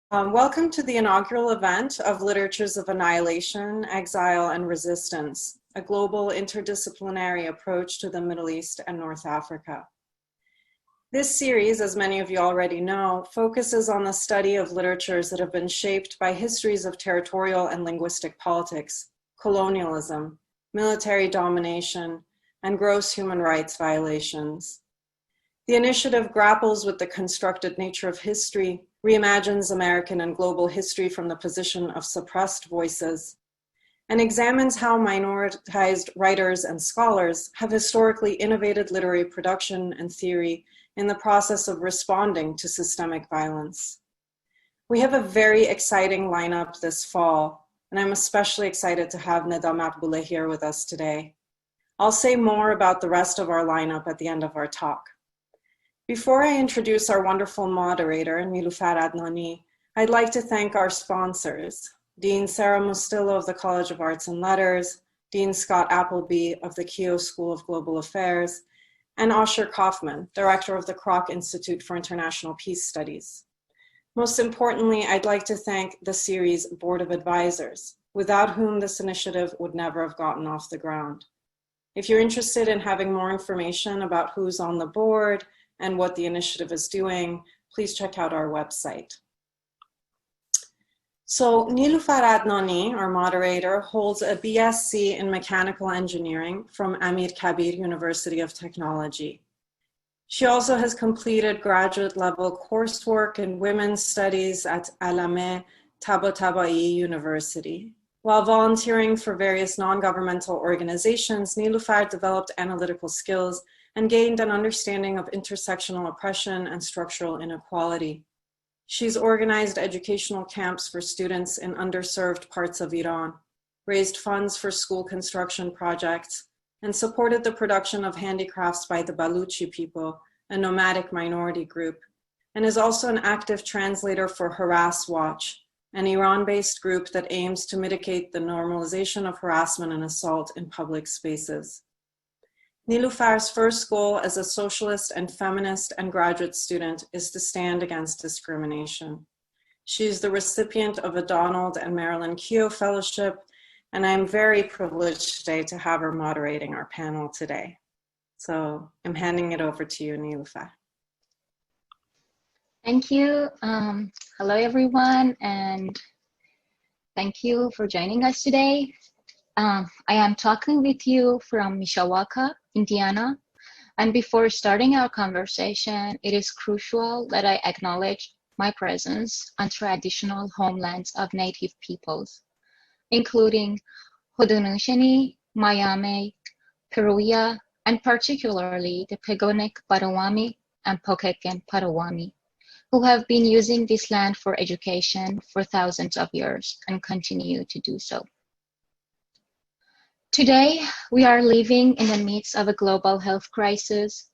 Welcome to the inaugural event of Literatures of Annihilation, Exile, and Resistance, a global interdisciplinary approach to the Middle East and North Africa. This series, as many of you already know, focuses on the study of literatures that have been shaped by histories of territorial and linguistic politics, colonialism, military domination, and gross human rights violations. The initiative grapples with the constructed nature of history, reimagines American and global history from the position of suppressed voices, and examines how minoritized writers and scholars have historically innovated literary production and theory in the process of responding to systemic violence. We have a very exciting lineup this fall, and I'm especially excited to have Neda Maghbouleh here with us today. I'll say more about the rest of our lineup at the end of our talk. Before I introduce our wonderful moderator, Niloofar Adnani, I'd like to thank our sponsors, Dean Sarah Mustillo of the College of Arts and Letters, Dean Scott Appleby of the Keough School of Global Affairs, and Osher Kaufman, Director of the Kroc Institute for International Peace Studies. Most importantly, I'd like to thank the series Board of Advisors, without whom this initiative would never have gotten off the ground. If you're interested in having more information about who's on the board and what the initiative is doing, please check out our website. So Niloofar Adnani, our moderator, holds a BSc in Mechanical Engineering from Amir Kabir University of Technology. She also has completed graduate level coursework in women's studies at Alame Tabatabai University. While volunteering for various non-governmental organizations, Niloofar developed analytical skills and gained an understanding of intersectional oppression and structural inequality. She's organized educational camps for students in underserved parts of Iran, raised funds for school construction projects, and supported the production of handicrafts by the Baluchi people, a nomadic minority group, and is also an active translator for Harass Watch, an Iran-based group that aims to mitigate the normalization of harassment and assault in public spaces. Niloofar's first goal as a socialist and feminist and graduate student is to stand against discrimination. She is the recipient of a Donald and Marilyn Keough Fellowship, and I'm very privileged today to have her moderating our panel today. So I'm handing it over to you, Niloofar. Thank you. Hello, everyone, and thank you for joining us today. I am talking with you from Mishawaka, Indiana, and before starting our conversation, it is crucial that I acknowledge my presence on traditional homelands of Native peoples, including Haudenosaunee, Miami, Peruia, and particularly the Pegonic Potawatomi and Pokakon Potawatomi, who have been using this land for education for thousands of years and continue to do so. Today, we are living in the midst of a global health crisis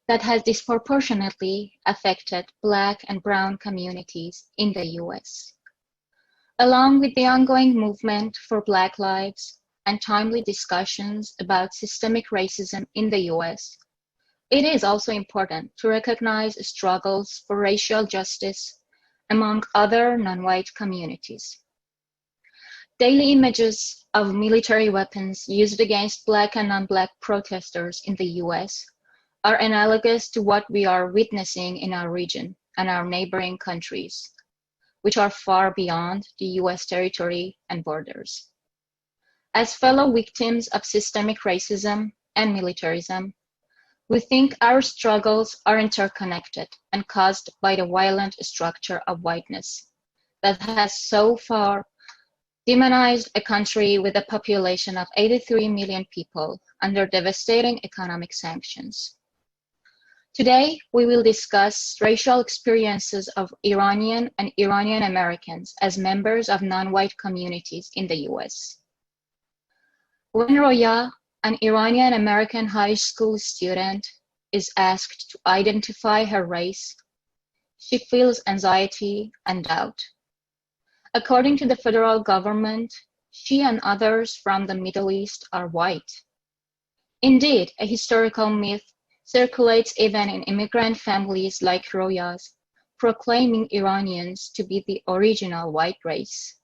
that has disproportionately affected Black and Brown communities in the US. Along with the ongoing movement for Black lives and timely discussions about systemic racism in the US, it is also important to recognize struggles for racial justice among other non-white communities. Daily images of military weapons used against Black and non-Black protesters in the US are analogous to what we are witnessing in our region and our neighboring countries, which are far beyond the US territory and borders. As fellow victims of systemic racism and militarism, we think our struggles are interconnected and caused by the violent structure of whiteness that has so far demonized a country with a population of 83 million people under devastating economic sanctions. Today, we will discuss racial experiences of Iranian and Iranian Americans as members of non-white communities in the US. When Roya, an Iranian American high school student, is asked to identify her race, she feels anxiety and doubt. According to the federal government, she and others from the Middle East are white. Indeed, a historical myth circulates even in immigrant families like Roya's, proclaiming Iranians to be the original white race.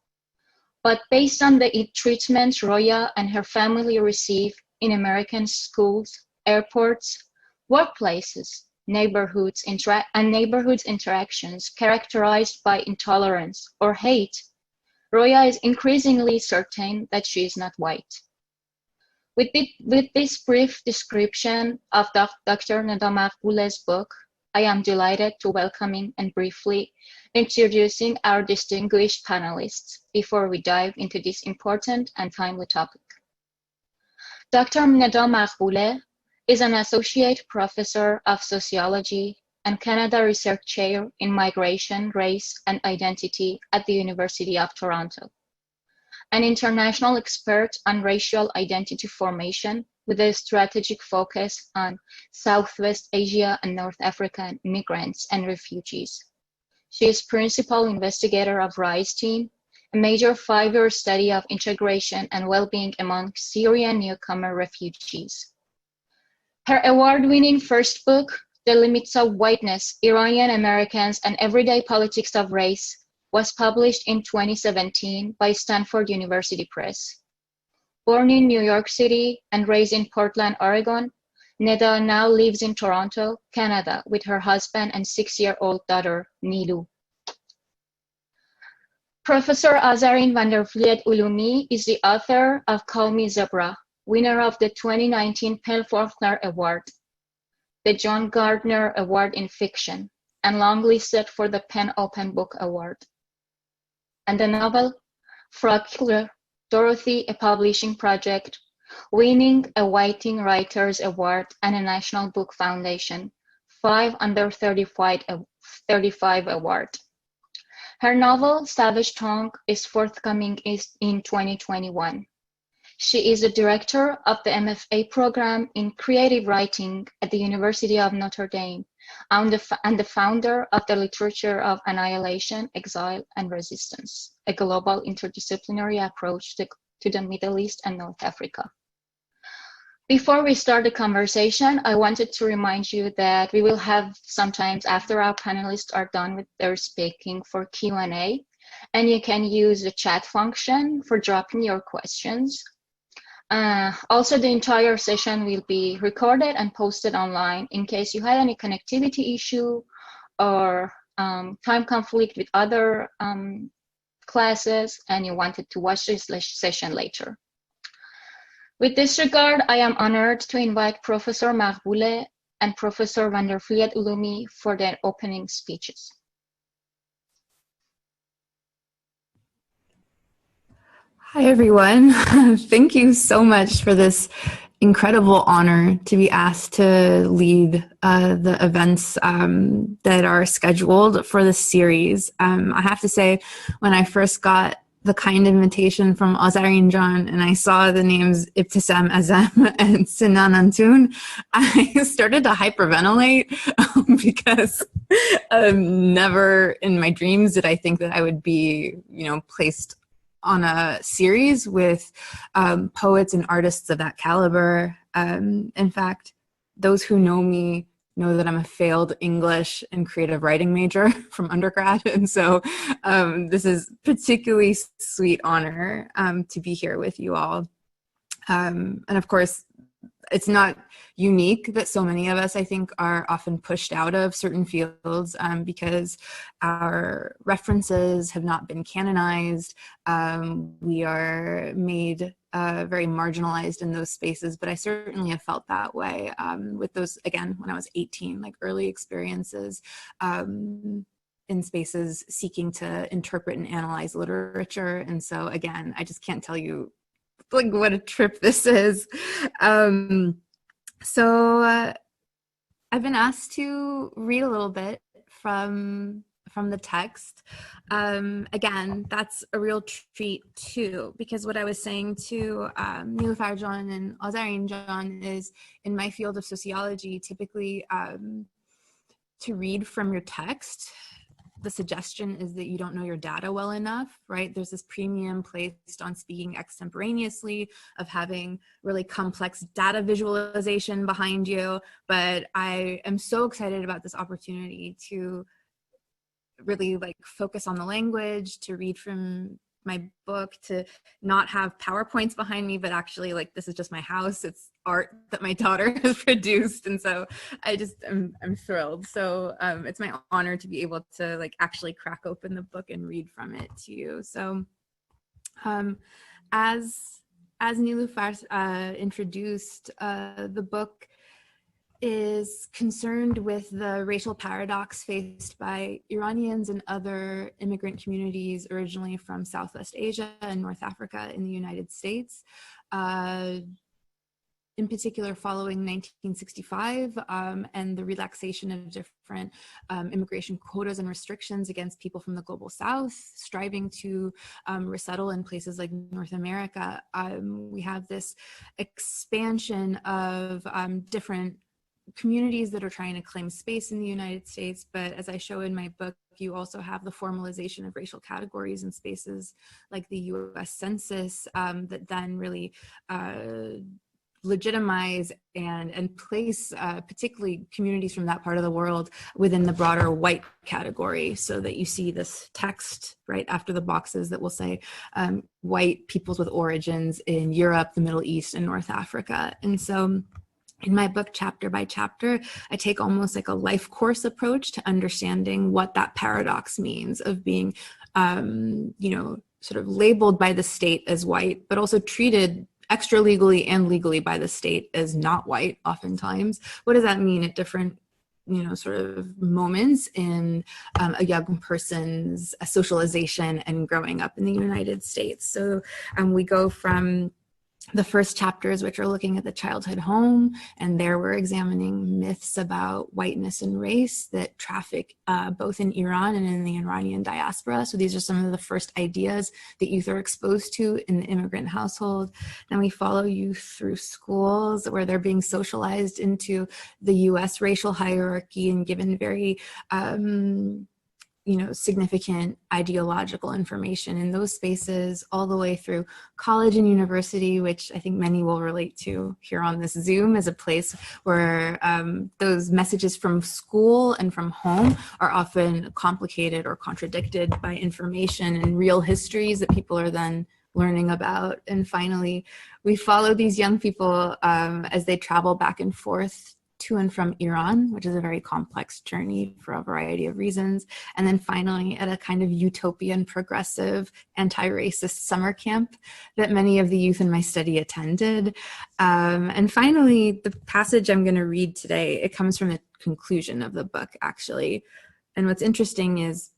But based on the treatment Roya and her family receive in American schools, airports, workplaces, neighborhoods interactions characterized by intolerance or hate, Roya is increasingly certain that she is not white. With this brief description of Dr. Neda Maghbouleh's book, I am delighted to welcoming and briefly introducing our distinguished panelists before we dive into this important and timely topic. Dr. Neda Maghbouleh is an associate professor of sociology and Canada Research Chair in Migration, Race, and Identity at the University of Toronto, an international expert on racial identity formation with a strategic focus on Southwest Asia and North African immigrants and refugees. She is principal investigator of RISE team, a major 5-year study of integration and well-being among Syrian newcomer refugees. Her award-winning first book, The Limits of Whiteness, Iranian Americans and Everyday Politics of Race, was published in 2017 by Stanford University Press. Born in New York City and raised in Portland, Oregon, Neda now lives in Toronto, Canada, with her husband and 6-year-old daughter, Niloo. Professor Azareen van der Vliet Oloomi is the author of Call Me Zebra, winner of the 2019 PEN/Faulkner Award, the John Gardner Award in Fiction, and longlisted for the PEN Open Book Award. And the novel Fragile Dorothy, a publishing project, winning a Whiting Writers Award and a National Book Foundation 5 Under 35 award. Her novel Savage Tongue is forthcoming in 2021. She is the director of the MFA program in creative writing at the University of Notre Dame and the founder of the Literature of Annihilation, Exile, and Resistance, a global interdisciplinary approach to the Middle East and North Africa. Before we start the conversation, I wanted to remind you that we will have sometimes after our panelists are done with their speaking for Q&A, and you can use the chat function for dropping your questions. Also, the entire session will be recorded and posted online in case you had any connectivity issue or time conflict with other classes and you wanted to watch this session later. With this regard, I am honored to invite Professor Maghbouleh and Professor van der Vliet Oloomi for their opening speeches. Hi, everyone. Thank you so much for this incredible honor to be asked to lead the events that are scheduled for this series. I have to say, when I first got the kind invitation from Azareen John and I saw the names Ibtisam Azam and Sinan Antoon, I started to hyperventilate because never in my dreams did I think that I would be, placed on a series with poets and artists of that caliber. In fact, those who know me know that I'm a failed English and creative writing major from undergrad. And so this is particularly sweet honor to be here with you all. And of course, it's not unique that so many of us, I think, are often pushed out of certain fields because our references have not been canonized. We are made very marginalized in those spaces, but I certainly have felt that way with those, again, when I was 18, like early experiences in spaces seeking to interpret and analyze literature. And so again, I just can't tell you like what a trip this is. So I've been asked to read a little bit from the text. Again, that's a real treat too, because what I was saying to Niloofar John and Azareen John is in my field of sociology, typically to read from your text, the suggestion is that you don't know your data well enough, right? There's this premium placed on speaking extemporaneously, of having really complex data visualization behind you. But I am so excited about this opportunity to really like focus on the language, to read from my book, to not have PowerPoints behind me, but actually like this is just my house. It's art that my daughter has produced. And so I'm thrilled. So it's my honor to be able to like actually crack open the book and read from it to you. So as Niloofar introduced, the book is concerned with the racial paradox faced by Iranians and other immigrant communities originally from Southwest Asia and North Africa in the United States. In particular, following 1965 and the relaxation of different immigration quotas and restrictions against people from the global South, striving to resettle in places like North America, we have this expansion of different communities that are trying to claim space in the United States. But as I show in my book, you also have the formalization of racial categories in spaces like the US Census that then really legitimize and place particularly communities from that part of the world within the broader white category, so that you see this text right after the boxes that will say white peoples with origins in Europe, the Middle East, and North Africa. And so in my book, chapter by chapter, I take almost like a life course approach to understanding what that paradox means of being, sort of labeled by the state as white, but also treated extra legally and legally by the state as not white oftentimes. What does that mean at different sort of moments in a young person's socialization and growing up in the United States? So we go from the first chapters, which are looking at the childhood home, and there we're examining myths about whiteness and race that traffic both in Iran and in the Iranian diaspora. So these are some of the first ideas that youth are exposed to in the immigrant household. Then we follow youth through schools where they're being socialized into the US racial hierarchy and given very significant ideological information in those spaces, all the way through college and university, which I think many will relate to here on this Zoom, as a place where those messages from school and from home are often complicated or contradicted by information and real histories that people are then learning about. And finally, we follow these young people as they travel back and forth to and from Iran, which is a very complex journey for a variety of reasons. And then finally, at a kind of utopian, progressive, anti-racist summer camp that many of the youth in my study attended. And finally, the passage I'm going to read today, it comes from the conclusion of the book, actually. And what's interesting is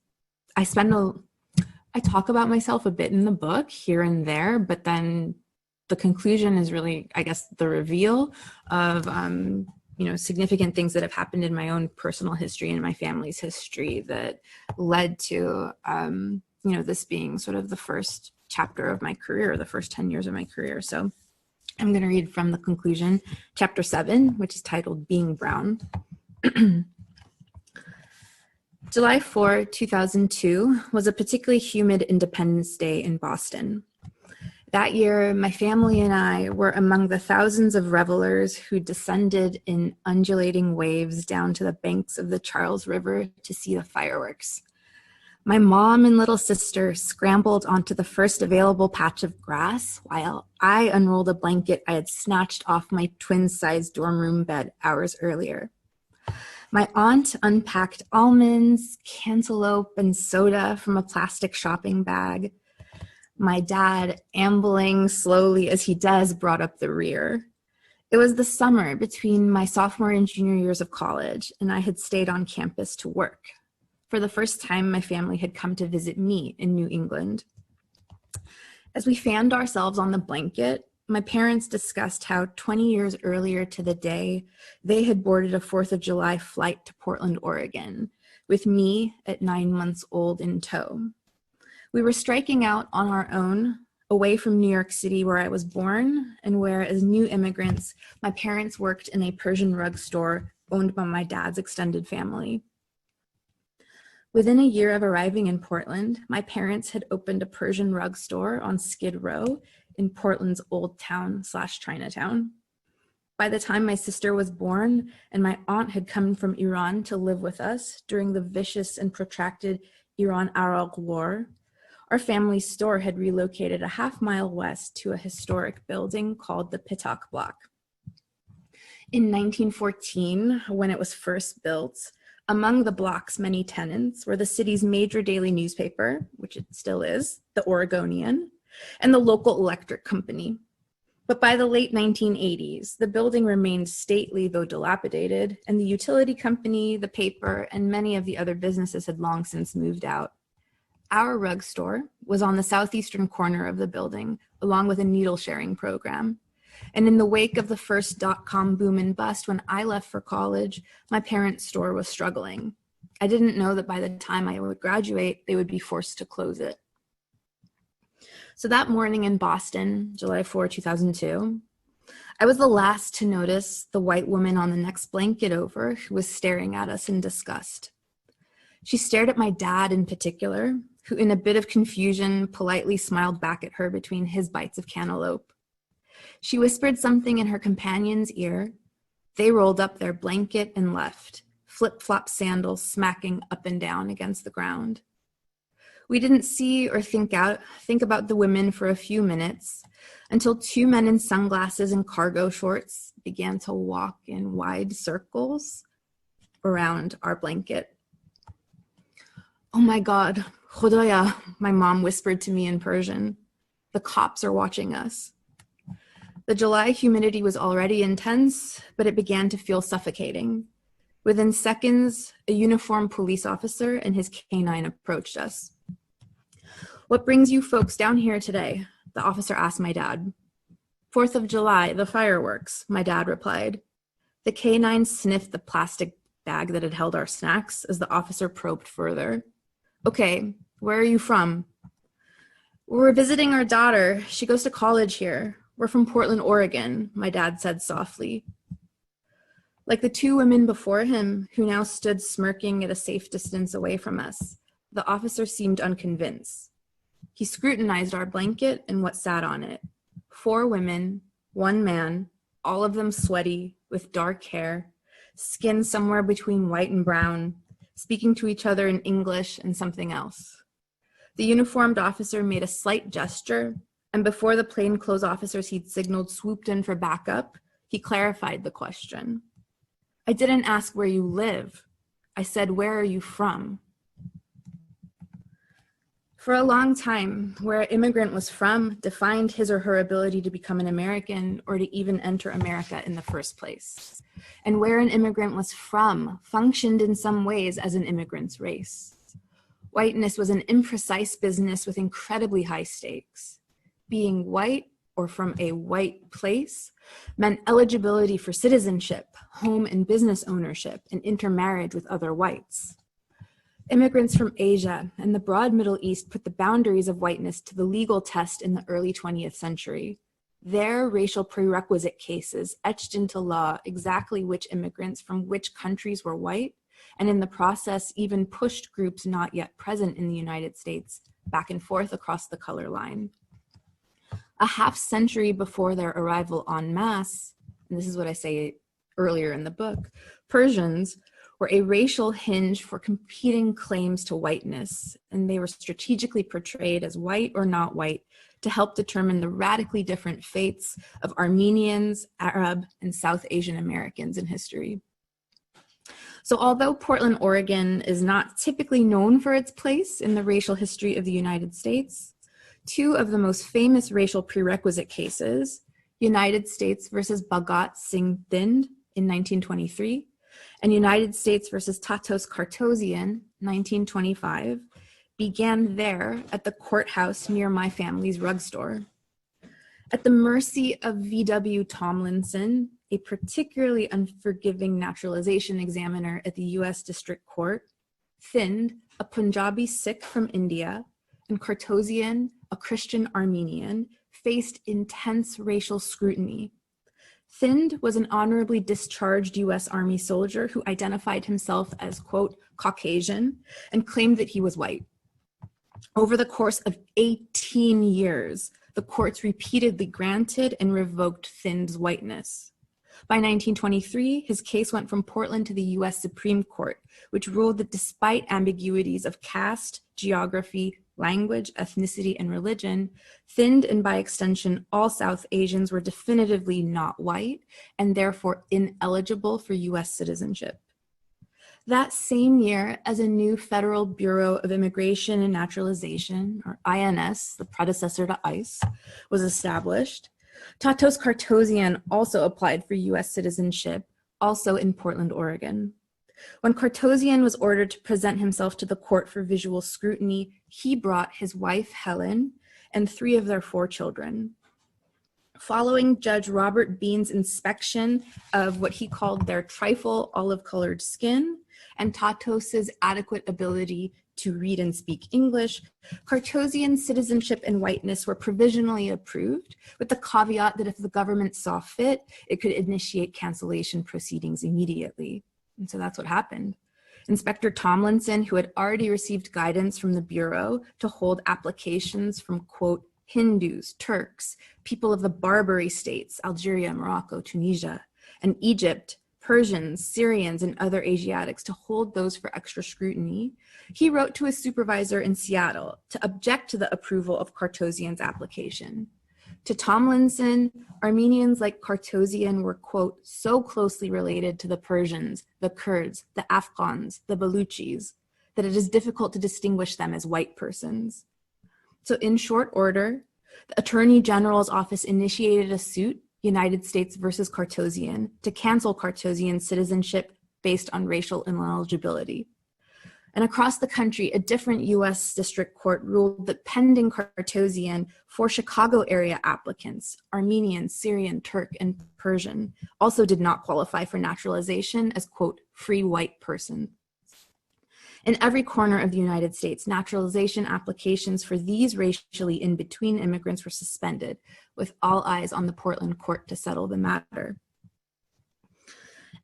I talk about myself a bit in the book here and there, but then the conclusion is really, I guess, the reveal of significant things that have happened in my own personal history and my family's history that led to, this being sort of the first chapter of my career, the first 10 years of my career. So I'm going to read from the conclusion, chapter 7, which is titled Being Brown. July 4, 2002 was a particularly humid Independence Day in Boston. That year, my family and I were among the thousands of revelers who descended in undulating waves down to the banks of the Charles River to see the fireworks. My mom and little sister scrambled onto the first available patch of grass while I unrolled a blanket I had snatched off my twin-sized dorm room bed hours earlier. My aunt unpacked almonds, cantaloupe, and soda from a plastic shopping bag. My dad, ambling slowly as he does, brought up the rear. It was the summer between my sophomore and junior years of college, and I had stayed on campus to work. For the first time, my family had come to visit me in New England. As we fanned ourselves on the blanket, my parents discussed how 20 years earlier to the day, they had boarded a 4th of July flight to Portland, Oregon, with me at 9 months old in tow. We were striking out on our own, away from New York City, where I was born, and where, as new immigrants, my parents worked in a Persian rug store owned by my dad's extended family. Within a year of arriving in Portland, my parents had opened a Persian rug store on Skid Row in Portland's Old Town / Chinatown. By the time my sister was born and my aunt had come from Iran to live with us during the vicious and protracted Iran-Iraq War, our family store had relocated a half-mile west to a historic building called the Pitak Block. In 1914, when it was first built, among the block's many tenants were the city's major daily newspaper, which it still is, the Oregonian, and the local electric company. But by the late 1980s, the building remained stately though dilapidated, and the utility company, the paper, and many of the other businesses had long since moved out. Our rug store was on the southeastern corner of the building, along with a needle sharing program. And in the wake of the first dot-com boom and bust when I left for college, my parents' store was struggling. I didn't know that by the time I would graduate, they would be forced to close it. So that morning in Boston, July 4, 2002, I was the last to notice the white woman on the next blanket over who was staring at us in disgust. She stared at my dad in particular, who in a bit of confusion politely smiled back at her between his bites of cantaloupe. She whispered something in her companion's ear. They rolled up their blanket and left, flip-flop sandals smacking up and down against the ground. We didn't see or think about the women for a few minutes until two men in sunglasses and cargo shorts began to walk in wide circles around our blanket. "Oh my God, Khodoya," my mom whispered to me in Persian. "The cops are watching us." The July humidity was already intense, but it began to feel suffocating. Within seconds, a uniformed police officer and his K-9 approached us. "What brings you folks down here today?" the officer asked my dad. "4th of July, the fireworks," my dad replied. The K-9 sniffed the plastic bag that had held our snacks as the officer probed further. "Okay, where are you from?" "We're visiting our daughter. She goes to college here. We're from Portland, Oregon," my dad said softly. Like the two women before him, who now stood smirking at a safe distance away from us, the officer seemed unconvinced. He scrutinized our blanket and what sat on it. 4 women, 1 man, all of them sweaty, with dark hair, skin somewhere between white and brown, speaking to each other in English and something else. The uniformed officer made a slight gesture, and before the plainclothes officers he'd signaled swooped in for backup, he clarified the question. "I didn't ask where you live. I said, where are you from?" For a long time, where an immigrant was from defined his or her ability to become an American or to even enter America in the first place. And where an immigrant was from functioned in some ways as an immigrant's race. Whiteness was an imprecise business with incredibly high stakes. Being white or from a white place meant eligibility for citizenship, home and business ownership, and intermarriage with other whites. Immigrants from Asia and the broad Middle East put the boundaries of whiteness to the legal test in the early 20th century. Their racial prerequisite cases etched into law exactly which immigrants from which countries were white, and in the process even pushed groups not yet present in the United States back and forth across the color line. A half century before their arrival en masse, and this is what I say earlier in the book, Persians were a racial hinge for competing claims to whiteness, and they were strategically portrayed as white or not white to help determine the radically different fates of Armenians, Arab, and South Asian Americans in history. So although Portland, Oregon is not typically known for its place in the racial history of the United States, 2 of the most famous racial prerequisite cases, United States versus Bhagat Singh Thind in 1923, and United States versus Tatos Kartosian, 1925, began there at the courthouse near my family's rug store. At the mercy of V.W. Tomlinson, a particularly unforgiving naturalization examiner at the U.S. District Court, Thind, a Punjabi Sikh from India, and Kartosian, a Christian Armenian, faced intense racial scrutiny. Thind was an honorably discharged U.S. Army soldier who identified himself as, quote, Caucasian, and claimed that he was white. Over the course of 18 years, the courts repeatedly granted and revoked Thind's whiteness. By 1923, his case went from Portland to the US Supreme Court, which ruled that despite ambiguities of caste, geography, language, ethnicity, and religion, thinned and by extension all South Asians were definitively not white and therefore ineligible for US citizenship. That same year, as a new Federal Bureau of Immigration and Naturalization, or INS, the predecessor to ICE, was established, Tatos Kartosian also applied for US citizenship, also in Portland, Oregon. When Kartosian was ordered to present himself to the court for visual scrutiny, he brought his wife, Helen, and 3 of their 4 children. Following Judge Robert Bean's inspection of what he called their trifle olive-colored skin and Tatos's adequate ability to read and speak English, Kartosian's citizenship and whiteness were provisionally approved, with the caveat that if the government saw fit, it could initiate cancellation proceedings immediately. And so that's what happened. Inspector Tomlinson, who had already received guidance from the Bureau to hold applications from, quote, Hindus, Turks, people of the Barbary states, Algeria, Morocco, Tunisia, and Egypt, Persians, Syrians, and other Asiatics to hold those for extra scrutiny, he wrote to his supervisor in Seattle to object to the approval of Kartosian's application. To Tomlinson, Armenians like Kartosian were, quote, so closely related to the Persians, the Kurds, the Afghans, the Baluchis, that it is difficult to distinguish them as white persons. So in short order, the Attorney General's office initiated a suit, United States versus Kartosian, to cancel Kartosian's citizenship based on racial ineligibility. And across the country, a different US district court ruled that pending Kartosian for Chicago area applicants, Armenian, Syrian, Turk, and Persian, also did not qualify for naturalization as, quote, free white person. In every corner of the United States, naturalization applications for these racially in-between immigrants were suspended, with all eyes on the Portland court to settle the matter.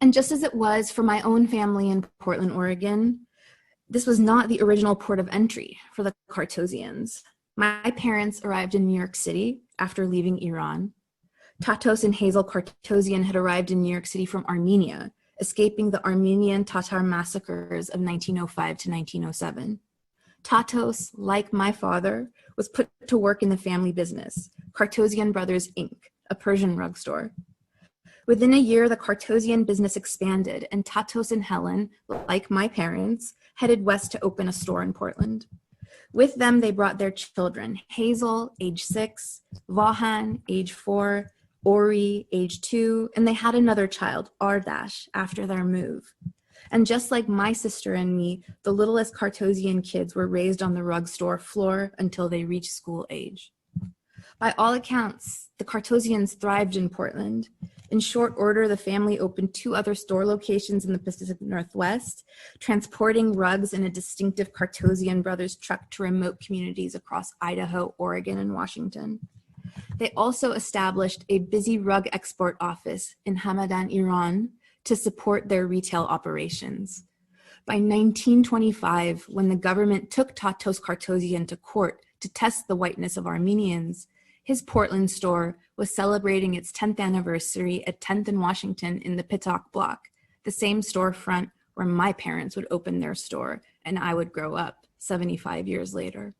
And just as it was for my own family in Portland, Oregon, this was not the original port of entry for the Kartosians. My parents arrived in New York City after leaving Iran. Tatos and Hazel Kartosian had arrived in New York City from Armenia, escaping the Armenian Tatar massacres of 1905 to 1907. Tatos, like my father, was put to work in the family business, Kartosian Brothers, Inc., a Persian rug store. Within a year, the Kartosian business expanded, and Tatos and Helen, like my parents, headed west to open a store in Portland. With them, they brought their children, Hazel, age 6, Vahan, age 4, Ori, age 2, and they had another child, Ardash, after their move. And just like my sister and me, the littlest Kartosian kids were raised on the rug store floor until they reached school age. By all accounts, the Kartosians thrived in Portland. In short order, the family opened 2 other store locations in the Pacific Northwest, transporting rugs in a distinctive Kartosian Brothers truck to remote communities across Idaho, Oregon, and Washington. They also established a busy rug export office in Hamadan, Iran, to support their retail operations. By 1925, when the government took Tatos Kartosian to court to test the whiteness of Armenians, his Portland store was celebrating its 10th anniversary at 10th and Washington in the Pittock block, the same storefront where my parents would open their store and I would grow up 75 years later.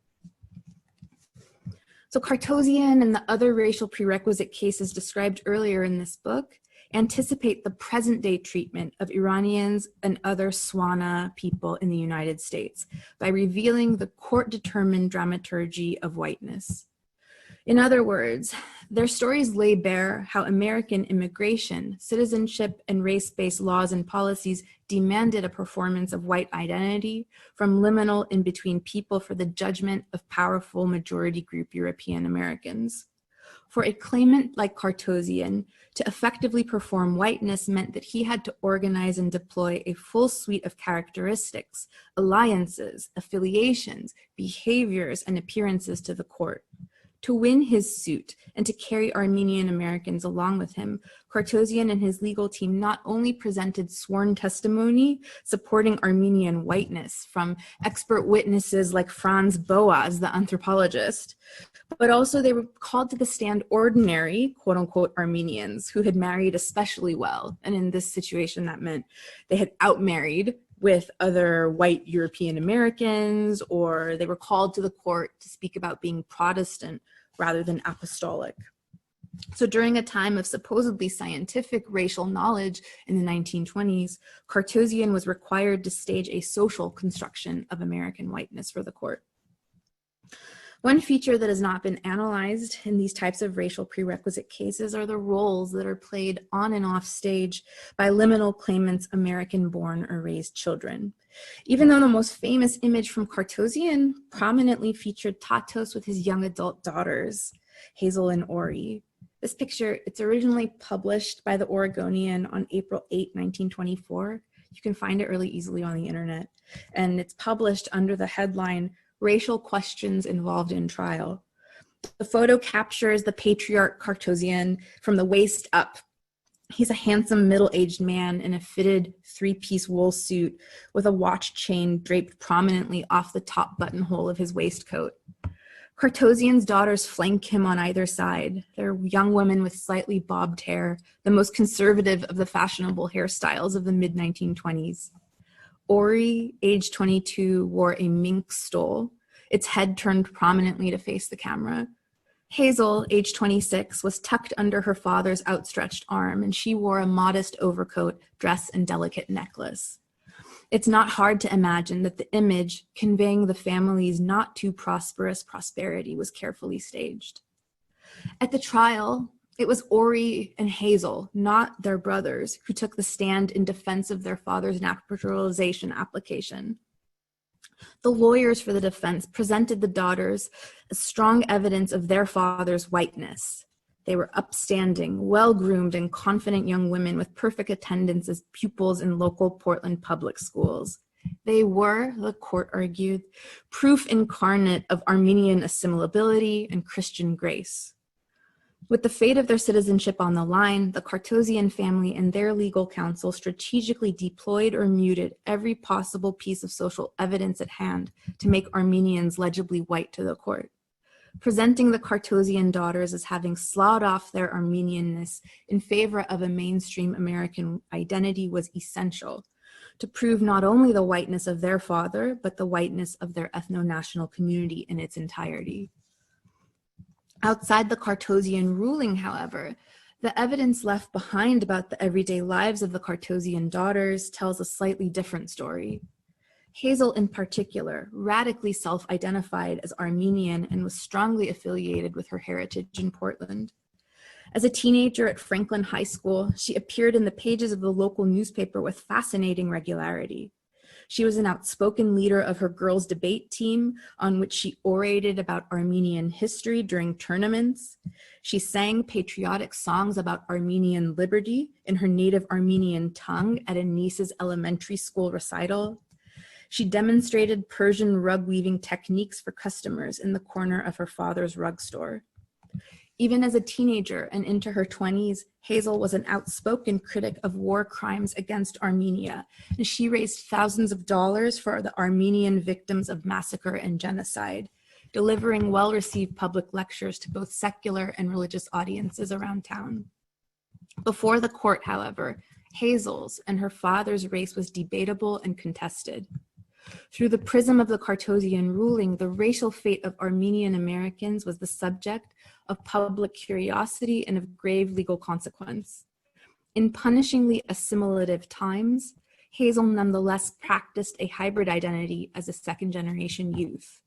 So Kartosian and the other racial prerequisite cases described earlier in this book anticipate the present-day treatment of Iranians and other Swana people in the United States by revealing the court-determined dramaturgy of whiteness. In other words, their stories lay bare how American immigration, citizenship, and race-based laws and policies demanded a performance of white identity from liminal in-between people for the judgment of powerful majority group European Americans. For a claimant like Kartosian, to effectively perform whiteness meant that he had to organize and deploy a full suite of characteristics, alliances, affiliations, behaviors, and appearances to the court. To win his suit and to carry Armenian Americans along with him, Kartosian and his legal team not only presented sworn testimony supporting Armenian whiteness from expert witnesses like Franz Boas, the anthropologist, but also they were called to the stand ordinary, quote unquote, Armenians who had married especially well. And in this situation, that meant they had outmarried with other white European Americans, or they were called to the court to speak about being Protestant rather than apostolic. So during a time of supposedly scientific racial knowledge in the 1920s, Kartosian was required to stage a social construction of American whiteness for the court. One feature that has not been analyzed in these types of racial prerequisite cases are the roles that are played on and off stage by liminal claimants' American-born or raised children. Even though the most famous image from Kartosian prominently featured Tatos with his young adult daughters, Hazel and Ori. This picture, it's originally published by the Oregonian on April 8, 1924. You can find it really easily on the internet. And it's published under the headline, Racial Questions Involved in Trial. The photo captures the patriarch Kartosian from the waist up. He's a handsome middle-aged man in a fitted three-piece wool suit with a watch chain draped prominently off the top buttonhole of his waistcoat. Kartosian's daughters flank him on either side. They're young women with slightly bobbed hair, the most conservative of the fashionable hairstyles of the mid-1920s. Ori, age 22, wore a mink stole, its head turned prominently to face the camera. Hazel, age 26, was tucked under her father's outstretched arm, and she wore a modest overcoat, dress, and delicate necklace. It's not hard to imagine that the image conveying the family's not too prosperous prosperity was carefully staged. At the trial, it was Ori and Hazel, not their brothers, who took the stand in defense of their father's naturalization application. The lawyers for the defense presented the daughters as strong evidence of their father's whiteness. They were upstanding, well-groomed, and confident young women with perfect attendance as pupils in local Portland public schools. They were, the court argued, proof incarnate of Armenian assimilability and Christian grace. With the fate of their citizenship on the line, the Kartosian family and their legal counsel strategically deployed or muted every possible piece of social evidence at hand to make Armenians legibly white to the court. Presenting the Kartosian daughters as having sloughed off their Armenianness in favor of a mainstream American identity was essential to prove not only the whiteness of their father, but the whiteness of their ethno-national community in its entirety. Outside the Kartosian ruling, however, the evidence left behind about the everyday lives of the Kartosian daughters tells a slightly different story. Hazel, in particular, radically self-identified as Armenian and was strongly affiliated with her heritage in Portland. As a teenager at Franklin High School, she appeared in the pages of the local newspaper with fascinating regularity. She was an outspoken leader of her girls' debate team, on which she orated about Armenian history during tournaments. She sang patriotic songs about Armenian liberty in her native Armenian tongue at a niece's elementary school recital. She demonstrated Persian rug weaving techniques for customers in the corner of her father's rug store. Even as a teenager and into her 20s, Hazel was an outspoken critic of war crimes against Armenia, and she raised thousands of dollars for the Armenian victims of massacre and genocide, delivering well-received public lectures to both secular and religious audiences around town. Before the court, however, Hazel's and her father's race was debatable and contested. Through the prism of the Kartosian ruling, the racial fate of Armenian Americans was the subject of public curiosity and of grave legal consequence. In punishingly assimilative times, Hazel nonetheless practiced a hybrid identity as a second-generation youth.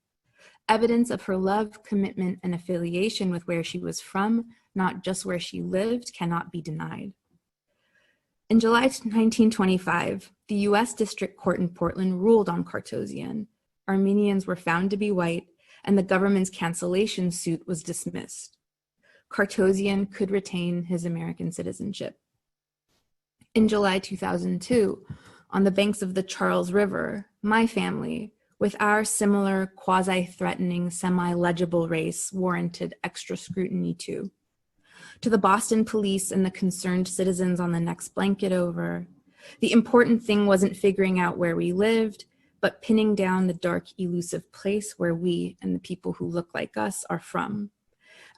Evidence of her love, commitment, and affiliation with where she was from, not just where she lived, cannot be denied. In July 1925, the U.S. District Court in Portland ruled on Kartosian. Armenians were found to be white, and the government's cancellation suit was dismissed. Kartosian could retain his American citizenship. In July 2002, on the banks of the Charles River, my family, with our similar quasi-threatening, semi-legible race warranted extra scrutiny too. To the Boston police and the concerned citizens on the next blanket over, the important thing wasn't figuring out where we lived, but pinning down the dark, elusive place where we and the people who look like us are from.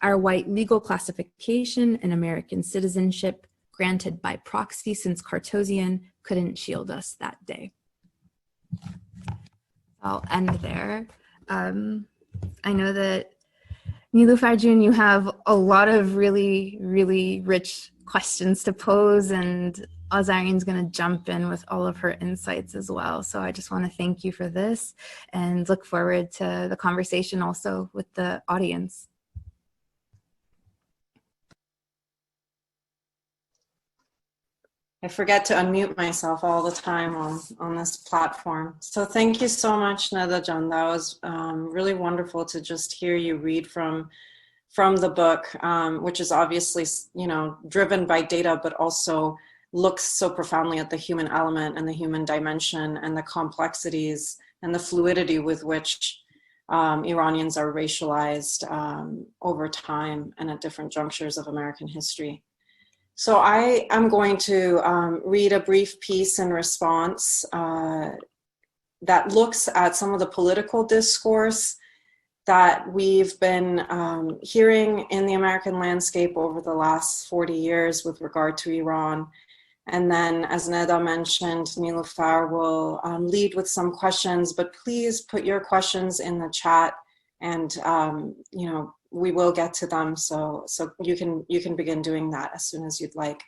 Our white legal classification and American citizenship, granted by proxy since Cartosian, couldn't shield us that day. I'll end there. I know that Niloofar June, you have a lot of really, really rich questions to pose, and Azareen's going to jump in with all of her insights as well. So I just want to thank you for this and look forward to the conversation also with the audience. I forget to unmute myself all the time on this platform. So thank you so much, Neda Jan. That was really wonderful to just hear you read from the book, which is obviously, driven by data, but also looks so profoundly at the human element and the human dimension and the complexities and the fluidity with which Iranians are racialized over time and at different junctures of American history. So I am going to read a brief piece in response that looks at some of the political discourse that we've been hearing in the American landscape over the last 40 years with regard to Iran. And then, as Neda mentioned, Niloofar will lead with some questions, but please put your questions in the chat and, we will get to them, so you can begin doing that as soon as you'd like.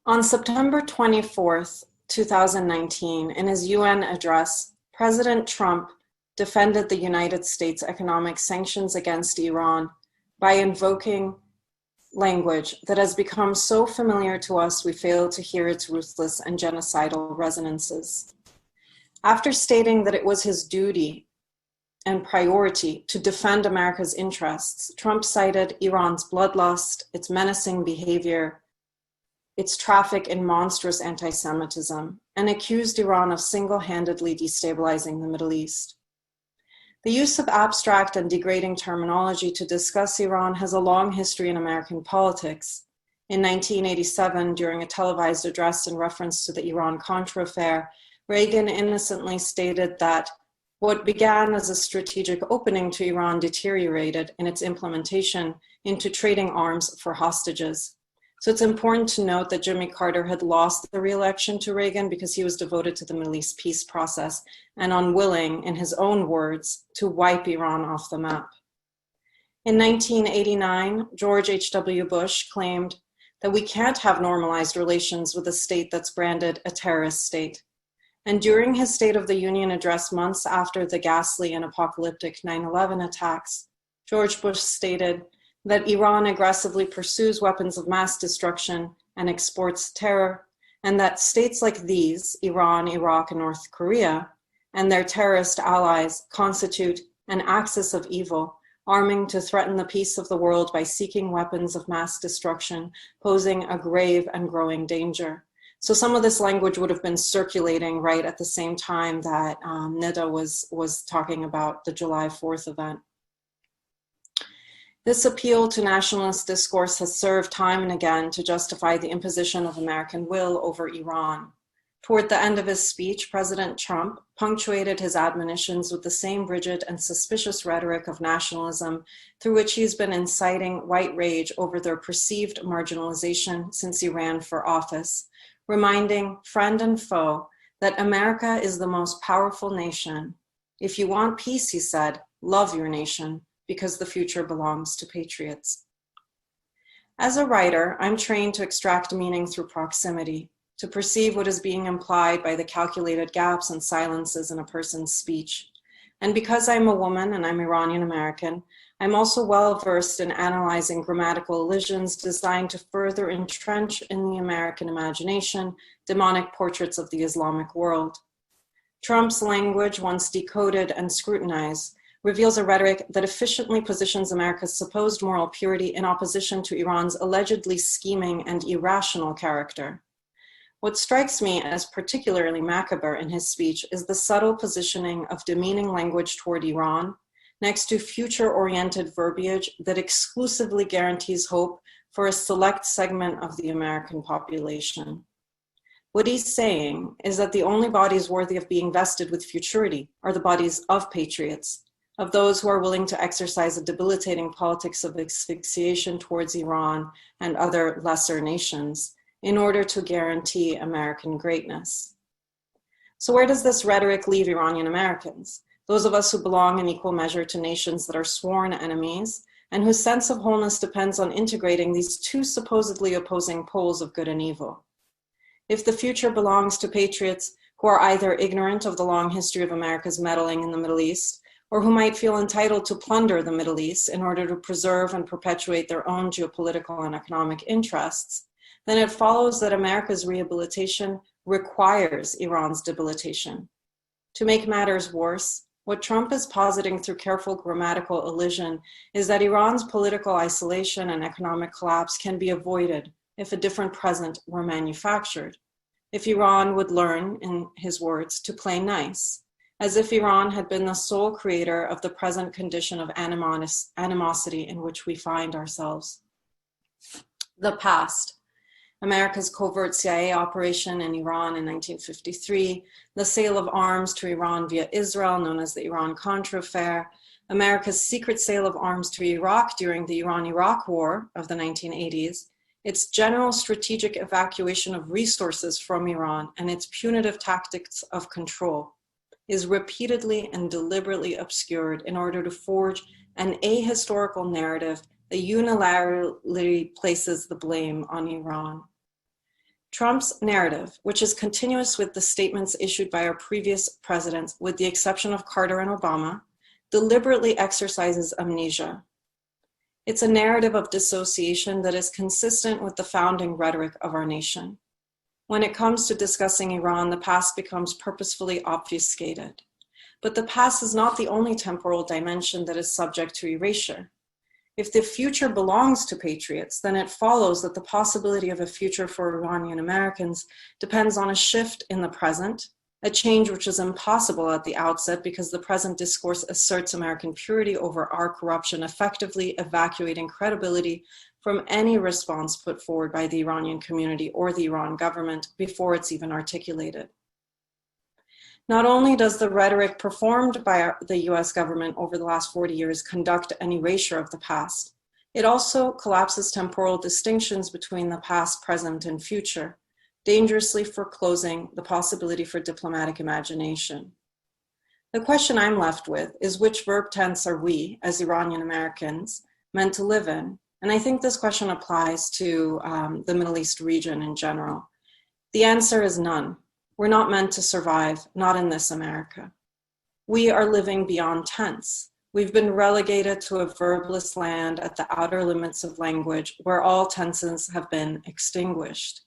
On September 24th, 2019, in his UN address, President Trump defended the United States' economic sanctions against Iran by invoking language that has become so familiar to us we fail to hear its ruthless and genocidal resonances. After stating that it was his duty and priority to defend America's interests, Trump cited Iran's bloodlust, its menacing behavior, its traffic in monstrous anti-Semitism, and accused Iran of single-handedly destabilizing the Middle East. The use of abstract and degrading terminology to discuss Iran has a long history in American politics. In 1987, during a televised address in reference to the Iran-Contra affair, Reagan innocently stated that what began as a strategic opening to Iran deteriorated in its implementation into trading arms for hostages. So it's important to note that Jimmy Carter had lost the re-election to Reagan because he was devoted to the Middle East peace process and unwilling, in his own words, to wipe Iran off the map. In 1989, George H.W. Bush claimed that we can't have normalized relations with a state that's branded a terrorist state. And during his State of the Union address months after the ghastly and apocalyptic 9/11 attacks, George Bush stated that Iran aggressively pursues weapons of mass destruction and exports terror, and that states like these, Iran, Iraq, and North Korea, and their terrorist allies constitute an axis of evil, arming to threaten the peace of the world by seeking weapons of mass destruction, posing a grave and growing danger. So some of this language would have been circulating right at the same time that Neda was talking about the July 4th event. This appeal to nationalist discourse has served time and again to justify the imposition of American will over Iran. Toward the end of his speech, President Trump punctuated his admonitions with the same rigid and suspicious rhetoric of nationalism through which he's been inciting white rage over their perceived marginalization since he ran for office, reminding friend and foe that America is the most powerful nation. If you want peace, he said, love your nation, because the future belongs to patriots. As a writer, I'm trained to extract meaning through proximity, to perceive what is being implied by the calculated gaps and silences in a person's speech. And because I'm a woman and I'm Iranian American, I'm also well versed in analyzing grammatical elisions designed to further entrench in the American imagination demonic portraits of the Islamic world. Trump's language, once decoded and scrutinized, reveals a rhetoric that efficiently positions America's supposed moral purity in opposition to Iran's allegedly scheming and irrational character. What strikes me as particularly macabre in his speech is the subtle positioning of demeaning language toward Iran next to future-oriented verbiage that exclusively guarantees hope for a select segment of the American population. What he's saying is that the only bodies worthy of being vested with futurity are the bodies of patriots, of those who are willing to exercise a debilitating politics of asphyxiation towards Iran and other lesser nations in order to guarantee American greatness. So where does this rhetoric leave Iranian Americans, those of us who belong in equal measure to nations that are sworn enemies and whose sense of wholeness depends on integrating these two supposedly opposing poles of good and evil? If the future belongs to patriots who are either ignorant of the long history of America's meddling in the Middle East, or who might feel entitled to plunder the Middle East in order to preserve and perpetuate their own geopolitical and economic interests, then it follows that America's rehabilitation requires Iran's debilitation. To make matters worse, what Trump is positing through careful grammatical elision is that Iran's political isolation and economic collapse can be avoided if a different present were manufactured, if Iran would learn, in his words, to play nice, as if Iran had been the sole creator of the present condition of animosity in which we find ourselves. The past, America's covert CIA operation in Iran in 1953, the sale of arms to Iran via Israel, known as the Iran-Contra affair, America's secret sale of arms to Iraq during the Iran-Iraq War of the 1980s, its general strategic evacuation of resources from Iran and its punitive tactics of control is repeatedly and deliberately obscured in order to forge an ahistorical narrative that unilaterally places the blame on Iran. Trump's narrative, which is continuous with the statements issued by our previous presidents, with the exception of Carter and Obama, deliberately exercises amnesia. It's a narrative of dissociation that is consistent with the founding rhetoric of our nation. When it comes to discussing Iran, the past becomes purposefully obfuscated. But the past is not the only temporal dimension that is subject to erasure. If the future belongs to patriots, then it follows that the possibility of a future for Iranian Americans depends on a shift in the present, a change which is impossible at the outset because the present discourse asserts American purity over our corruption, effectively evacuating credibility from any response put forward by the Iranian community or the Iran government before it's even articulated. Not only does the rhetoric performed by the US government over the last 40 years conduct an erasure of the past, it also collapses temporal distinctions between the past, present, and future, dangerously foreclosing the possibility for diplomatic imagination. The question I'm left with is which verb tense are we, as Iranian Americans, meant to live in? And I think this question applies to the Middle East region in general. The answer is none. We're not meant to survive, not in this America. We are living beyond tense. We've been relegated to a verbless land at the outer limits of language where all tenses have been extinguished.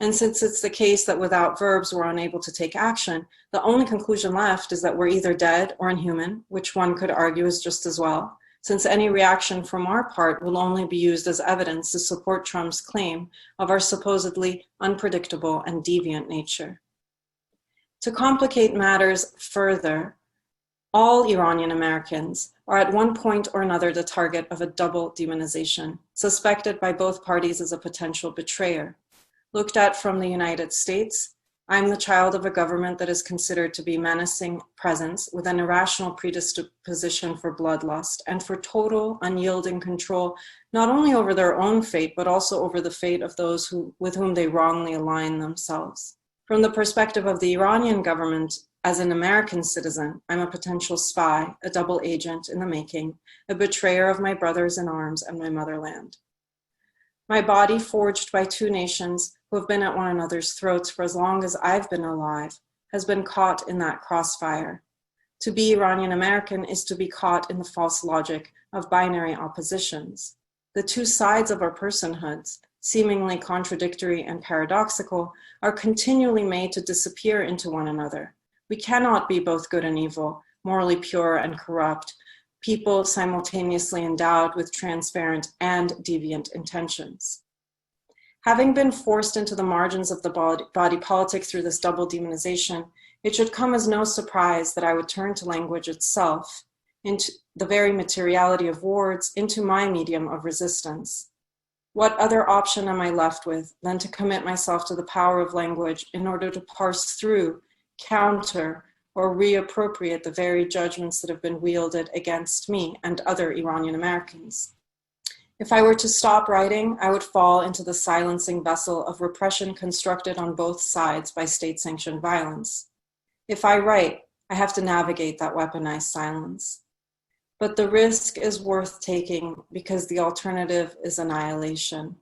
And since it's the case that without verbs we're unable to take action, the only conclusion left is that we're either dead or inhuman, which one could argue is just as well, since any reaction from our part will only be used as evidence to support Trump's claim of our supposedly unpredictable and deviant nature. To complicate matters further, all Iranian Americans are at one point or another the target of a double demonization, suspected by both parties as a potential betrayer. Looked at from the United States, I'm the child of a government that is considered to be menacing presence with an irrational predisposition for bloodlust and for total, unyielding control, not only over their own fate, but also over the fate of those with whom they wrongly align themselves. From the perspective of the Iranian government, as an American citizen, I'm a potential spy, a double agent in the making, a betrayer of my brothers in arms and my motherland. My body, forged by two nations who have been at one another's throats for as long as I've been alive, has been caught in that crossfire. To be Iranian American is to be caught in the false logic of binary oppositions. The two sides of our personhoods, seemingly contradictory and paradoxical, are continually made to disappear into one another. We cannot be both good and evil, morally pure and corrupt, people simultaneously endowed with transparent and deviant intentions. Having been forced into the margins of the body politic through this double demonization, it should come as no surprise that I would turn to language itself, into the very materiality of words, into my medium of resistance. What other option am I left with than to commit myself to the power of language in order to parse through, counter, or reappropriate the very judgments that have been wielded against me and other Iranian Americans? If I were to stop writing, I would fall into the silencing vessel of repression constructed on both sides by state-sanctioned violence. If I write, I have to navigate that weaponized silence. But the risk is worth taking because the alternative is annihilation.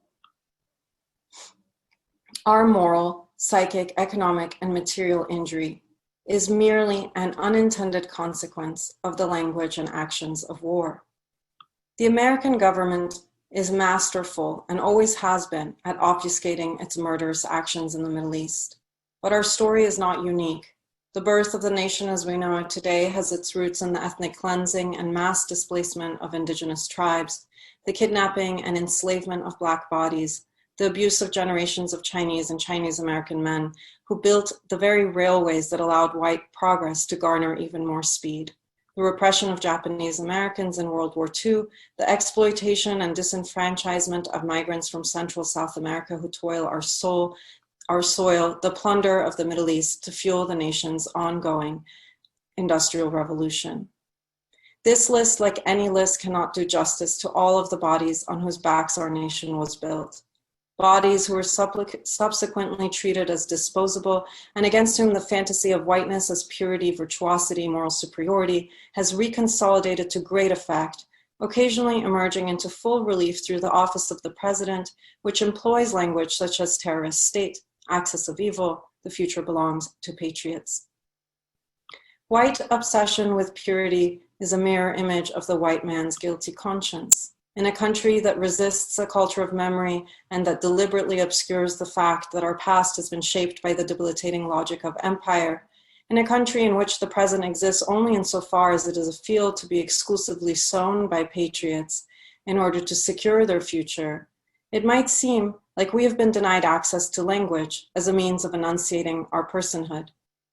Our moral, psychic, economic, and material injury is merely an unintended consequence of the language and actions of war. The American government is masterful and always has been at obfuscating its murderous actions in the Middle East. But our story is not unique. The birth of the nation as we know it today has its roots in the ethnic cleansing and mass displacement of indigenous tribes, the kidnapping and enslavement of Black bodies, the abuse of generations of Chinese and Chinese American men who built the very railways that allowed white progress to garner even more speed, the repression of Japanese Americans in World War II, the exploitation and disenfranchisement of migrants from Central South America who toil our soil, the plunder of the Middle East to fuel the nation's ongoing industrial revolution. This list, like any list, cannot do justice to all of the bodies on whose backs our nation was built. Bodies who were subsequently treated as disposable and against whom the fantasy of whiteness as purity, virtuosity, moral superiority has reconsolidated to great effect, occasionally emerging into full relief through the office of the president, which employs language such as terrorist state, axis of evil, the future belongs to patriots. White obsession with purity is a mirror image of the white man's guilty conscience. In a country that resists a culture of memory and that deliberately obscures the fact that our past has been shaped by the debilitating logic of empire, in a country in which the present exists only insofar as it is a field to be exclusively sown by patriots in order to secure their future, it might seem like we have been denied access to language as a means of enunciating our personhood.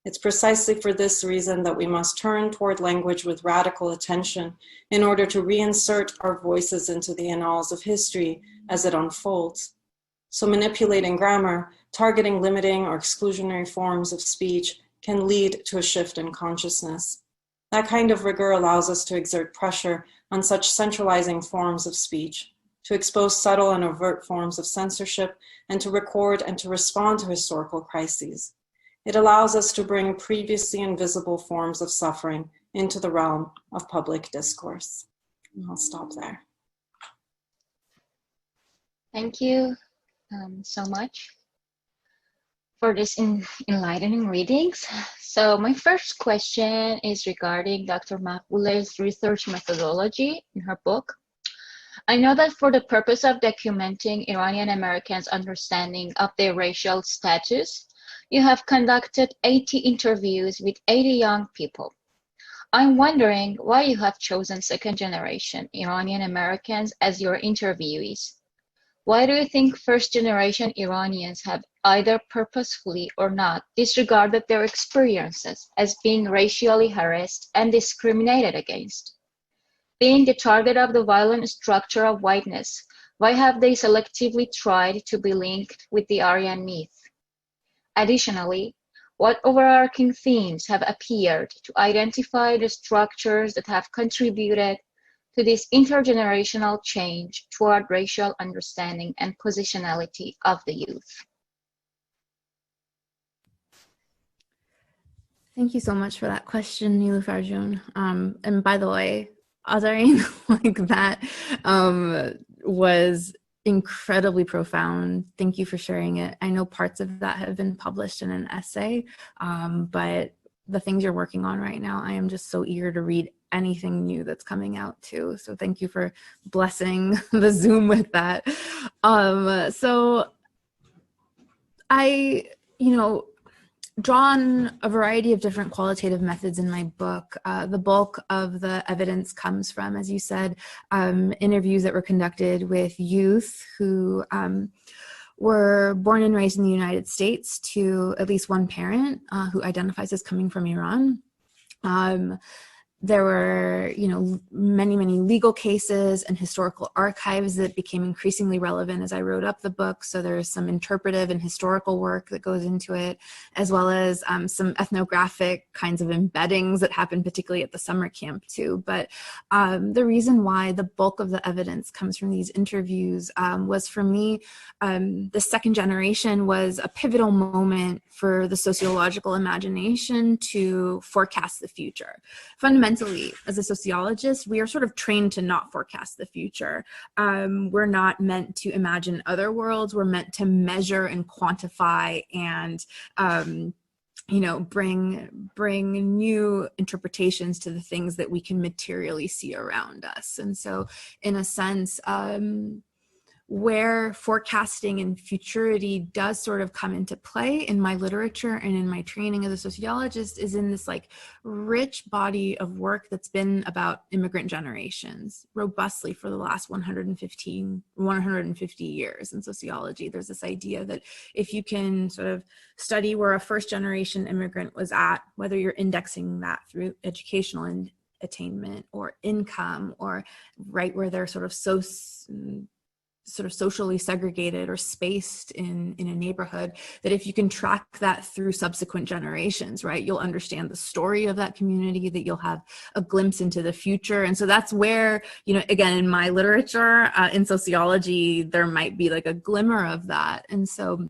It's precisely for this reason that we must turn toward language with radical attention in order to reinsert our voices into the annals of history as it unfolds. So manipulating grammar, targeting limiting or exclusionary forms of speech can lead to a shift in consciousness. That kind of rigor allows us to exert pressure on such centralizing forms of speech, to expose subtle and overt forms of censorship, and to record and to respond to historical crises. It allows us to bring previously invisible forms of suffering into the realm of public discourse. And I'll stop there. Thank you so much for this enlightening readings. So my first question is regarding Dr. Maghbouleh's research methodology in her book. I know that for the purpose of documenting Iranian Americans' understanding of their racial status, you have conducted 80 interviews with 80 young people. I'm wondering why you have chosen second-generation Iranian Americans as your interviewees. Why do you think first-generation Iranians have either purposefully or not disregarded their experiences as being racially harassed and discriminated against? Being the target of the violent structure of whiteness, why have they selectively tried to be linked with the Aryan myth? Additionally, what overarching themes have appeared to identify the structures that have contributed to this intergenerational change toward racial understanding and positionality of the youth? Thank you so much for that question, Niloofar June. And by the way, Azareen, like that was incredibly profound. Thank you for sharing it. I know parts of that have been published in an essay, but the things you're working on right now, I am just so eager to read anything new that's coming out too. So thank you for blessing the Zoom with that. So I, drawn a variety of different qualitative methods in my book. The bulk of the evidence comes from, as you said, interviews that were conducted with youth who were born and raised in the United States to at least one parent who identifies as coming from Iran. There were, many, many legal cases and historical archives that became increasingly relevant as I wrote up the book. So there's some interpretive and historical work that goes into it, as well as some ethnographic kinds of embeddings that happened, particularly at the summer camp too. But the reason why the bulk of the evidence comes from these interviews was, for me, the second generation was a pivotal moment for the sociological imagination to forecast the future. Fundamentally, as a sociologist, we are sort of trained to not forecast the future. We're not meant to imagine other worlds. We're meant to measure and quantify and bring new interpretations to the things that we can materially see around us. And so, in a sense, where forecasting and futurity does sort of come into play in my literature and in my training as a sociologist is in this like rich body of work that's been about immigrant generations robustly for the last 150 years in sociology. There's this idea that if you can sort of study where a first generation immigrant was at, whether you're indexing that through educational attainment or income, or right where they're sort of socially segregated or spaced in a neighborhood, that if you can track that through subsequent generations, right, you'll understand the story of that community, that you'll have a glimpse into the future. And so that's where, again, in my literature, in sociology, there might be like a glimmer of that. And so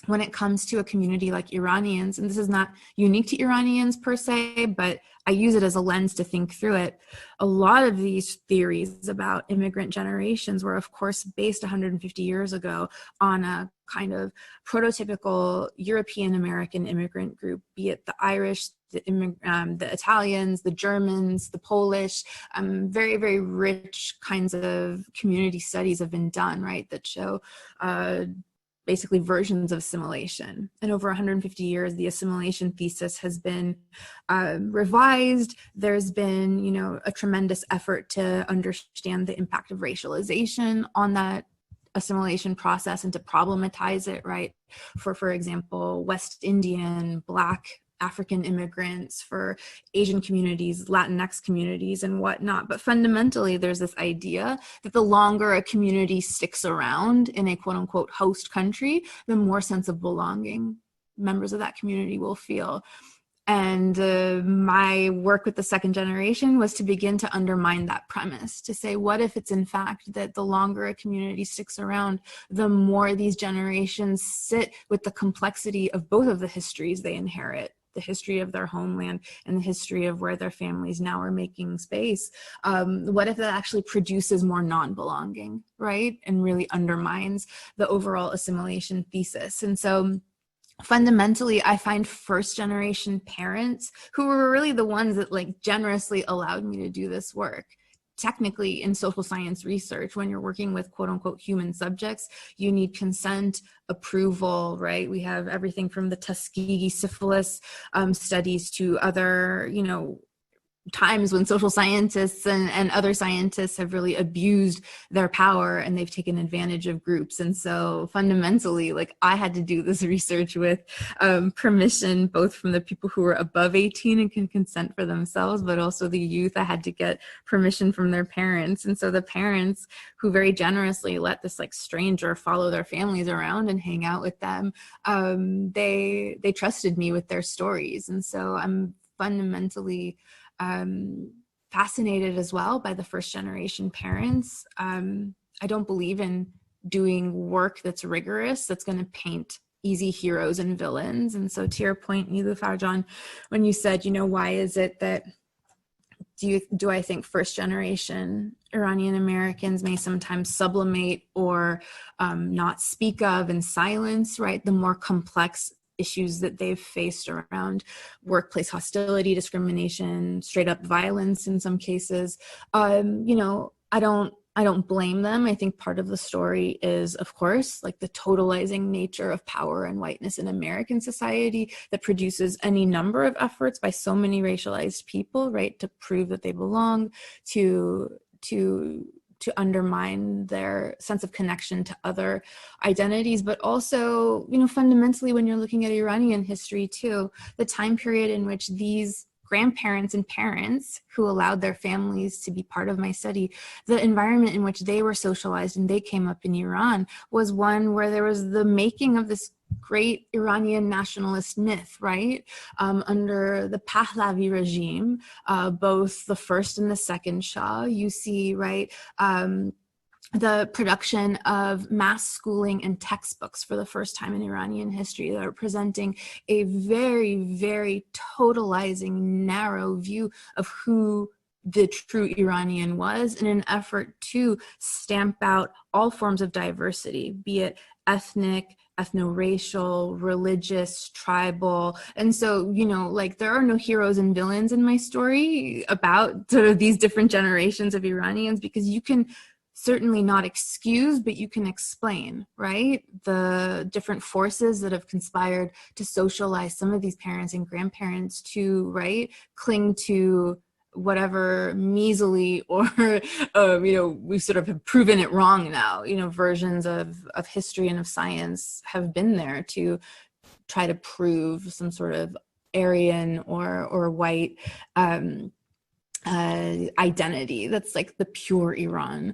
when it comes to a community like Iranians, and this is not unique to Iranians per se, but I use it as a lens to think through it. A lot of these theories about immigrant generations were, of course, based 150 years ago on a kind of prototypical European American immigrant group, be it the Irish, the Italians, the Germans, the Polish. Very, very rich kinds of community studies have been done, right, that show basically versions of assimilation. And over 150 years, the assimilation thesis has been revised. There's been, a tremendous effort to understand the impact of racialization on that assimilation process and to problematize it, right? For example, West Indian, Black, African immigrants, for Asian communities, Latinx communities, and whatnot. But fundamentally, there's this idea that the longer a community sticks around in a quote unquote host country, the more sense of belonging members of that community will feel. And my work with the second generation was to begin to undermine that premise, to say, what if it's in fact that the longer a community sticks around, the more these generations sit with the complexity of both of the histories they inherit, the history of their homeland and the history of where their families now are making space. What if that actually produces more non-belonging, right? And really undermines the overall assimilation thesis. And so fundamentally, I find first generation parents who were really the ones that like generously allowed me to do this work. Technically, in social science research, when you're working with quote unquote human subjects, you need consent, approval, right? We have everything from the Tuskegee syphilis studies to other, times when social scientists and other scientists have really abused their power and they've taken advantage of groups. And so fundamentally, like, I had to do this research with permission, both from the people who were above 18 and can consent for themselves, but also the youth. I had to get permission from their parents. And so the parents who very generously let this like stranger follow their families around and hang out with them, they trusted me with their stories. And so I'm fundamentally fascinated as well by the first generation parents. I don't believe in doing work that's rigorous, that's going to paint easy heroes and villains. And so to your point, Niloofar, John, when you said, why is it that do I think first generation Iranian Americans may sometimes sublimate or not speak of and silence, right, the more complex issues that they've faced around workplace hostility, discrimination, straight up violence in some cases. I don't blame them. I think part of the story is, of course, like the totalizing nature of power and whiteness in American society that produces any number of efforts by so many racialized people, right, to prove that they belong, to to undermine their sense of connection to other identities, but also, fundamentally, when you're looking at Iranian history too, the time period in which these grandparents and parents who allowed their families to be part of my study, the environment in which they were socialized and they came up in Iran was one where there was the making of this great Iranian nationalist myth, right? Under the Pahlavi regime, both the first and the second Shah, you see, right, the production of mass schooling and textbooks for the first time in Iranian history that are presenting a very, very totalizing, narrow view of who the true Iranian was in an effort to stamp out all forms of diversity, be it ethnic, ethno-racial, religious, tribal. And so, there are no heroes and villains in my story about sort of these different generations of Iranians, because you can certainly not excuse, but you can explain, right? The different forces that have conspired to socialize some of these parents and grandparents to, right, cling to whatever measly or, we sort of have proven it wrong now, versions of history and of science have been there to try to prove some sort of Aryan or white identity that's like the pure Iran.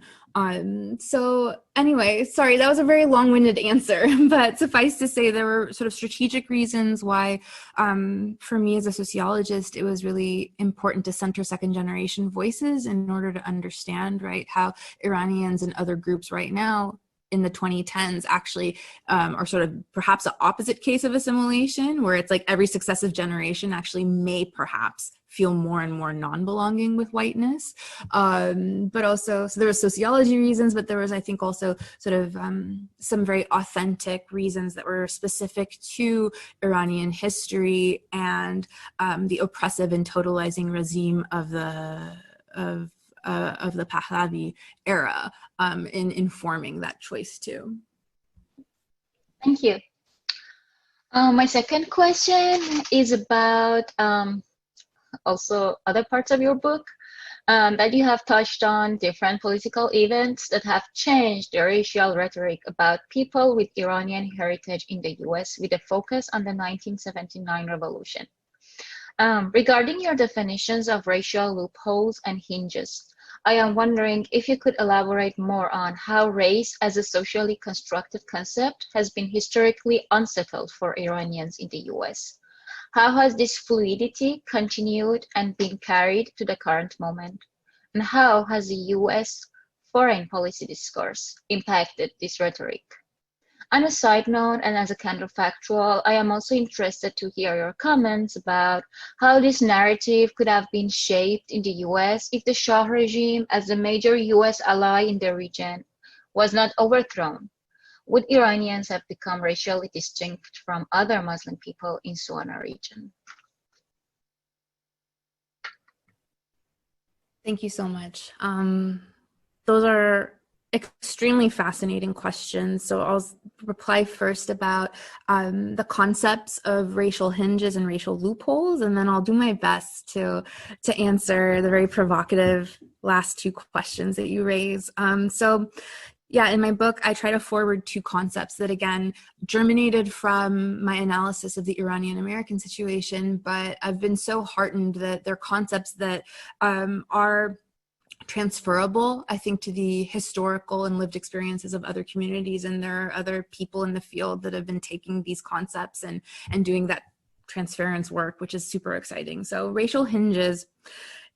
So anyway, sorry, that was a very long-winded answer, but suffice to say there were sort of strategic reasons why, for me as a sociologist, it was really important to center second-generation voices in order to understand, right, how Iranians and other groups right now in the 2010s actually are sort of perhaps the opposite case of assimilation, where it's like every successive generation actually may perhaps feel more and more non-belonging with whiteness. But also, so there were sociology reasons, but there was, I think, also sort of some very authentic reasons that were specific to Iranian history and the oppressive and totalizing regime of the Pahlavi era in informing that choice too. Thank you. My second question is about also other parts of your book that you have touched on different political events that have changed the racial rhetoric about people with Iranian heritage in the US with a focus on the 1979 revolution. Regarding your definitions of racial loopholes and hinges, I am wondering if you could elaborate more on how race as a socially constructed concept has been historically unsettled for Iranians in the US. How has this fluidity continued and been carried to the current moment? And how has the US foreign policy discourse impacted this rhetoric? On a side note, and as a counterfactual, I am also interested to hear your comments about how this narrative could have been shaped in the US if the Shah regime, as the major US ally in the region, was not overthrown. Would Iranians have become racially distinct from other Muslim people in Suana region? Thank you so much. Those are extremely fascinating questions. So I'll reply first about the concepts of racial hinges and racial loopholes, and then I'll do my best to answer the very provocative last two questions that you raise. So yeah, in my book, I try to forward two concepts that, again, germinated from my analysis of the Iranian-American situation, but I've been so heartened that they're concepts that are transferable, I think, to the historical and lived experiences of other communities, and there are other people in the field that have been taking these concepts and doing that transference work, which is super exciting. So racial hinges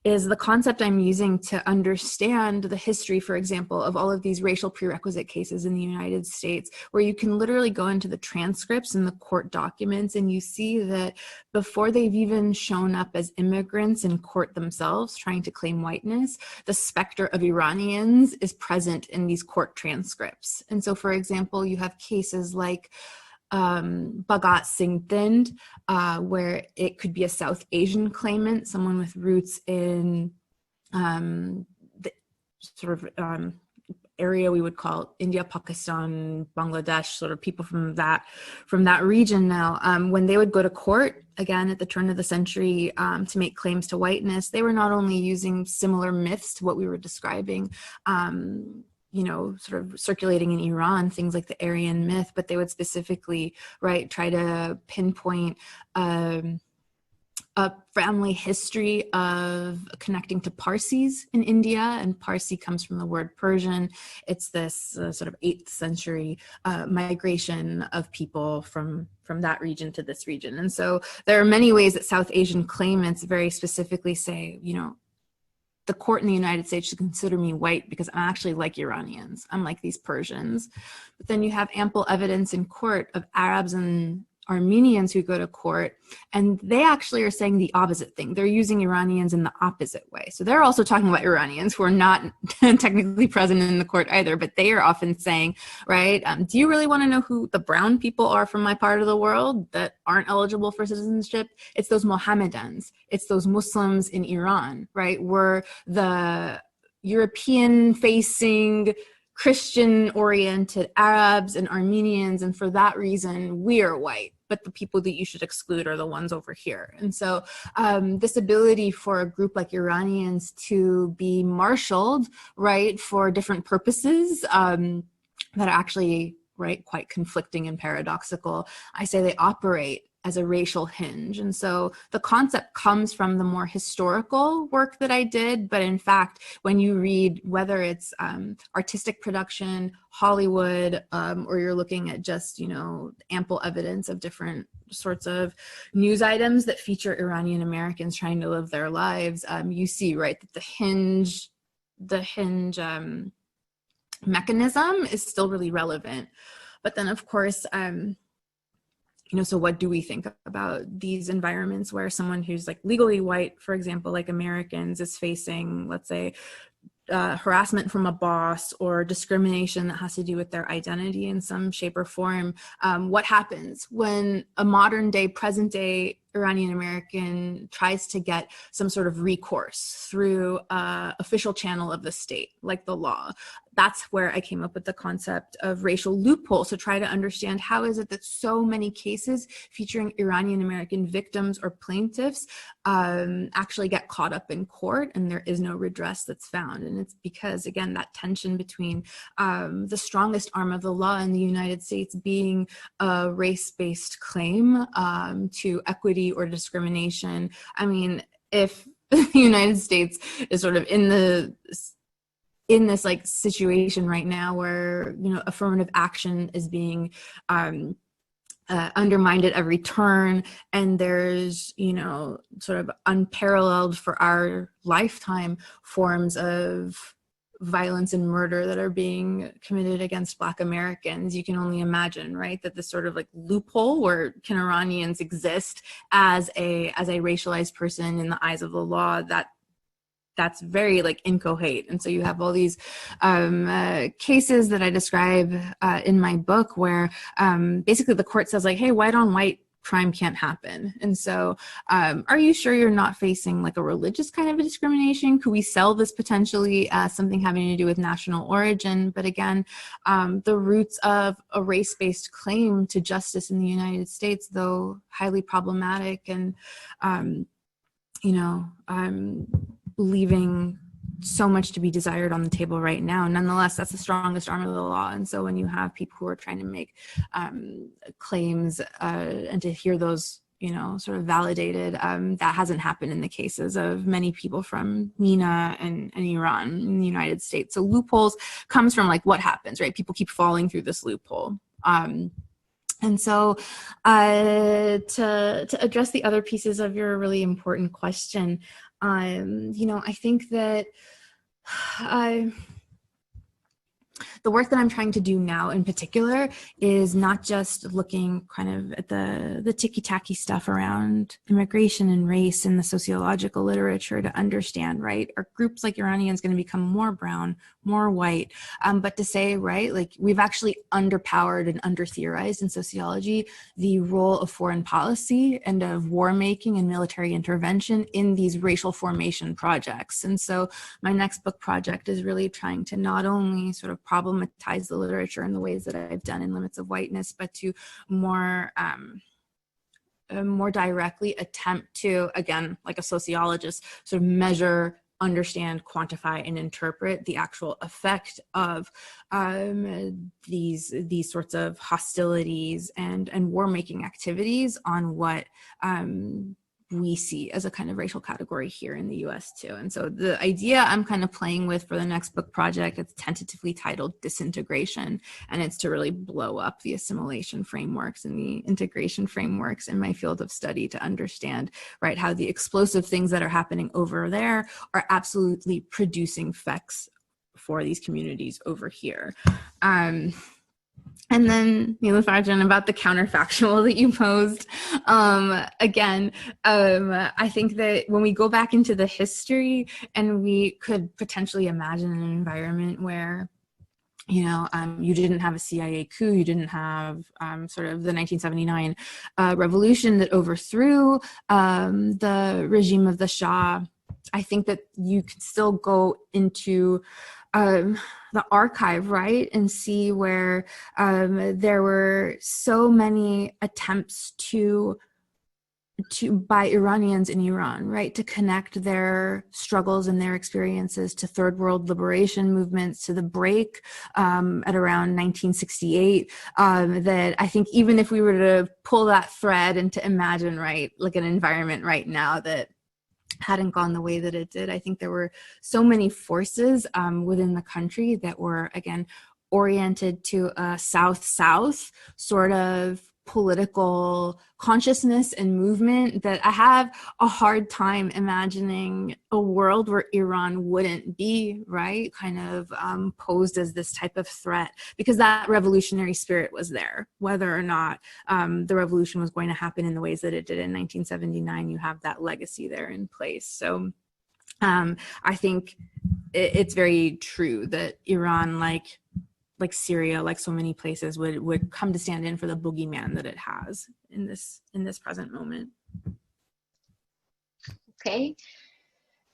is the concept I'm using to understand the history, for example, of all of these racial prerequisite cases in the United States, where you can literally go into the transcripts and the court documents and you see that before they've even shown up as immigrants in court themselves trying to claim whiteness, the specter of Iranians is present in these court transcripts. And so, for example, you have cases like Bhagat Singh Thind, where it could be a South Asian claimant, someone with roots in the sort of area we would call India, Pakistan, Bangladesh, sort of people from that region now, when they would go to court, again, at the turn of the century, to make claims to whiteness, they were not only using similar myths to what we were describing, sort of circulating in Iran, things like the Aryan myth, but they would specifically, right, try to pinpoint a family history of connecting to Parsis in India, and Parsi comes from the word Persian. It's this sort of 8th century migration of people from that region to this region. And so there are many ways that South Asian claimants very specifically say, the court in the United States should consider me white because I'm actually like Iranians. I'm like these Persians. But then you have ample evidence in court of Arabs and Armenians who go to court, and they actually are saying the opposite thing. They're using Iranians in the opposite way. So they're also talking about Iranians who are not technically present in the court either, but they are often saying, right, do you really want to know who the brown people are from my part of the world that aren't eligible for citizenship? It's those Mohammedans. It's those Muslims in Iran, right? We're the European-facing, Christian-oriented Arabs and Armenians, and for that reason, we are white, but the people that you should exclude are the ones over here. And so this ability for a group like Iranians to be marshaled, right, for different purposes that are actually, right, quite conflicting and paradoxical, I say they operate as a racial hinge. And so the concept comes from the more historical work that I did, but in fact, when you read, whether it's artistic production, Hollywood, or you're looking at just, ample evidence of different sorts of news items that feature Iranian Americans trying to live their lives, you see, right, that the hinge mechanism is still really relevant. But then, of course, so what do we think about these environments where someone who's like legally white, for example, like Americans, is facing, let's say, harassment from a boss or discrimination that has to do with their identity in some shape or form? What happens when a modern day, present day Iranian American tries to get some sort of recourse through official channel of the state, like the law? That's where I came up with the concept of racial loopholes, to try to understand how is it that so many cases featuring Iranian American victims or plaintiffs actually get caught up in court and there is no redress that's found. And it's because, again, that tension between the strongest arm of the law in the United States being a race-based claim to equity or discrimination. I mean, if the United States is sort of in this like situation right now where, affirmative action is being undermined at every turn, and there's, sort of unparalleled for our lifetime forms of violence and murder that are being committed against Black Americans, you can only imagine, right, that this sort of like loophole where can Iranians exist as a racialized person in the eyes of the law, that's very like incoherent. And so you have all these cases that I describe in my book where basically the court says like, hey, white on white crime can't happen. And so are you sure you're not facing like a religious kind of a discrimination? Could we sell this potentially as something having to do with national origin? But again, the roots of a race-based claim to justice in the United States, though highly problematic and, leaving so much to be desired on the table right now. Nonetheless, that's the strongest arm of the law. And so when you have people who are trying to make claims and to hear those, sort of validated, that hasn't happened in the cases of many people from MENA and Iran in the United States. So loopholes comes from like what happens, right? People keep falling through this loophole. And so to address the other pieces of your really important question, I think that the work that I'm trying to do now in particular is not just looking kind of at the ticky-tacky stuff around immigration and race and the sociological literature to understand, right, are groups like Iranians going to become more brown, more white, but to say, right, like we've actually underpowered and under-theorized in sociology the role of foreign policy and of war making and military intervention in these racial formation projects. And so my next book project is really trying to not only sort of problematize the literature in the ways that I've done in Limits of Whiteness, but to more directly attempt to, again, like a sociologist, sort of measure, understand, quantify, and interpret the actual effect of these sorts of hostilities and war-making activities on what we see as a kind of racial category here in the US too. And so the idea I'm kind of playing with for the next book project, it's tentatively titled Disintegration, and it's to really blow up the assimilation frameworks and the integration frameworks in my field of study to understand, right, how the explosive things that are happening over there are absolutely producing effects for these communities over here. And then, Niloofar, about the counterfactual that you posed, again, I think that when we go back into the history and we could potentially imagine an environment where, you know, you didn't have a CIA coup, you didn't have sort of the 1979 revolution that overthrew the regime of the Shah, I think that you could still go into the archive, right, and see where there were so many attempts to by Iranians in Iran, right, to connect their struggles and their experiences to third world liberation movements, to the break at around 1968, that I think even if we were to pull that thread and to imagine, right, like an environment right now that hadn't gone the way that it did, I think there were so many forces within the country that were, again, oriented to a South-South sort of political consciousness and movement that I have a hard time imagining a world where Iran wouldn't be, right, kind of posed as this type of threat, because that revolutionary spirit was there. Whether or not the revolution was going to happen in the ways that it did in 1979, you have that legacy there in place. So I think it's very true that Iran, like Syria, like so many places, would come to stand in for the boogeyman that it has in this present moment. Okay.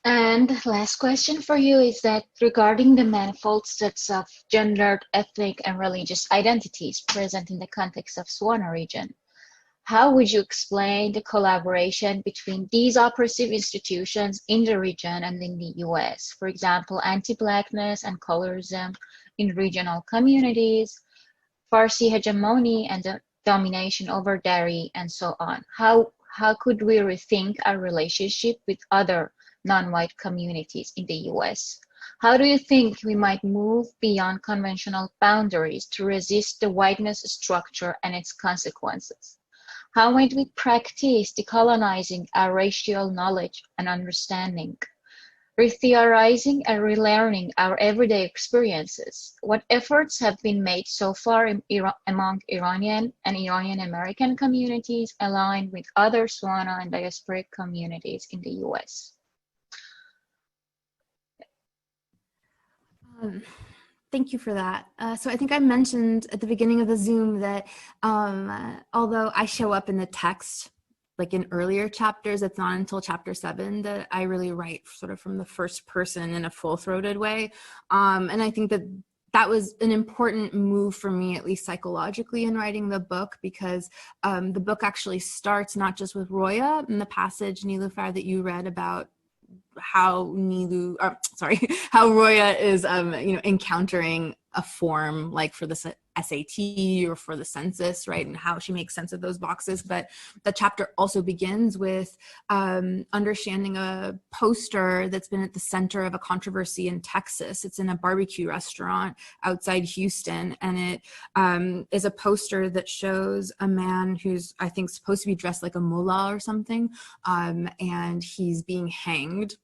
And last question for you is that regarding the manifold sets of gendered, ethnic, and religious identities present in the context of Swana region, how would you explain the collaboration between these oppressive institutions in the region and in the US? For example, anti-Blackness and colorism in regional communities, Farsi hegemony and the domination over dairy, and so on. How could we rethink our relationship with other non-white communities in the US? How do you think we might move beyond conventional boundaries to resist the whiteness structure and its consequences? How might we practice decolonizing our racial knowledge and understanding? Retheorizing and relearning our everyday experiences. What efforts have been made so far among Iranian and Iranian American communities aligned with other Swana and diasporic communities in the US? Thank you for that. So I think I mentioned at the beginning of the Zoom that although I show up in the text like in earlier chapters, it's not until chapter 7 that I really write sort of from the first person in a full-throated way. And I think that that was an important move for me, at least psychologically, in writing the book, because the book actually starts not just with Roya and the passage, Niloofar, that you read about how Roya is, encountering a form like for the SAT or for the census, right? And how she makes sense of those boxes. But the chapter also begins with understanding a poster that's been at the center of a controversy in Texas. It's in a barbecue restaurant outside Houston. And it is a poster that shows a man who's, I think, supposed to be dressed like a mullah or something. And he's being hanged.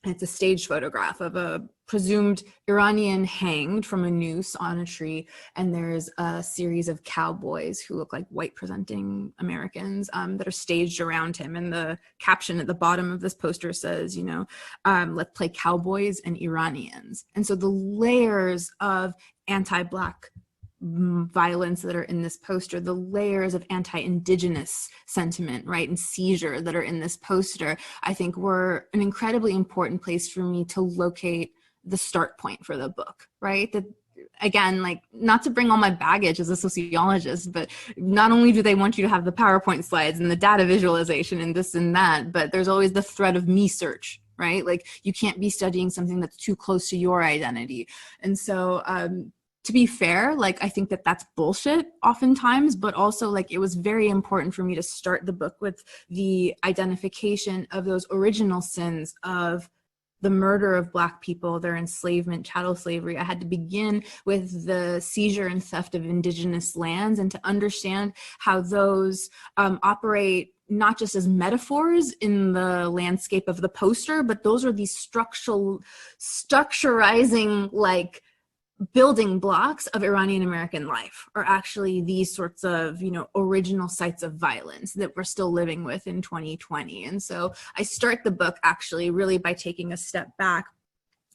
It's a staged photograph of a presumed Iranian hanged from a noose on a tree, and there's a series of cowboys who look like white presenting Americans that are staged around him. And the caption at the bottom of this poster says, let's play cowboys and Iranians. And so the layers of anti-Black violence that are in this poster, the layers of anti-Indigenous sentiment, right, and seizure that are in this poster, I think were an incredibly important place for me to locate the start point for the book, right? That, again, like, not to bring all my baggage as a sociologist, but not only do they want you to have the PowerPoint slides and the data visualization and this and that, but there's always the thread of me search, right? Like, you can't be studying something that's too close to your identity. And so, to be fair, like, I think that that's bullshit oftentimes, but also, like, it was very important for me to start the book with the identification of those original sins of the murder of Black people, their enslavement, chattel slavery. I had to begin with the seizure and theft of Indigenous lands, and to understand how those operate not just as metaphors in the landscape of the poster, but those are these structurizing, like, building blocks of Iranian American life, are actually these sorts of, original sites of violence that we're still living with in 2020. And so I start the book actually really by taking a step back,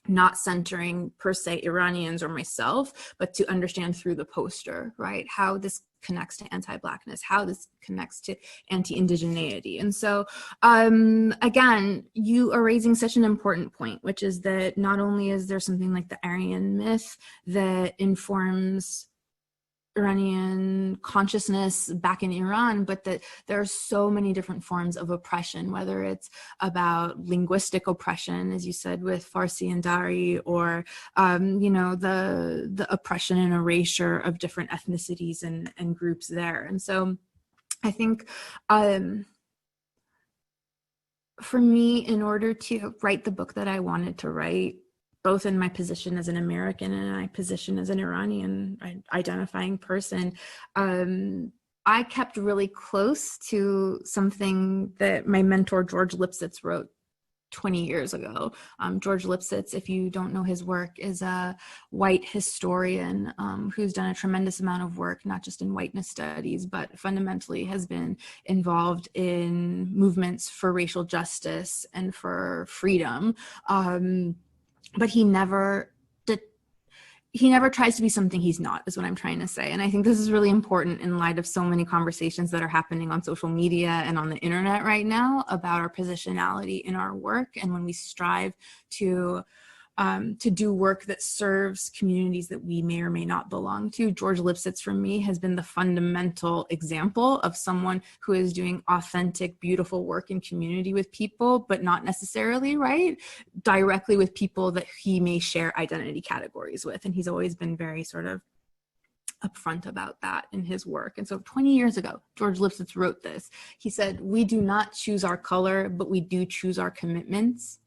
not centering per se Iranians or myself, but to understand through the poster, right, how this connects to anti-Blackness, how this connects to anti-indigeneity. And so, again, you are raising such an important point, which is that not only is there something like the Aryan myth that informs Iranian consciousness back in Iran, but that there are so many different forms of oppression, whether it's about linguistic oppression, as you said, with Farsi and Dari, or, the oppression and erasure of different ethnicities and groups there. And so I think for me, in order to write the book that I wanted to write, both in my position as an American and my position as an Iranian identifying person, I kept really close to something that my mentor, George Lipsitz, wrote 20 years ago. George Lipsitz, if you don't know his work, is a white historian who's done a tremendous amount of work, not just in whiteness studies, but fundamentally has been involved in movements for racial justice and for freedom. But he never tries to be something he's not, is what I'm trying to say. And I think this is really important in light of so many conversations that are happening on social media and on the internet right now about our positionality in our work. And when we strive to do work that serves communities that we may or may not belong to, George Lipsitz, for me, has been the fundamental example of someone who is doing authentic, beautiful work in community with people, but not necessarily, right, directly with people that he may share identity categories with. And he's always been very sort of upfront about that in his work. And so 20 years ago, George Lipsitz wrote this. He said, "We do not choose our color, but we do choose our commitments.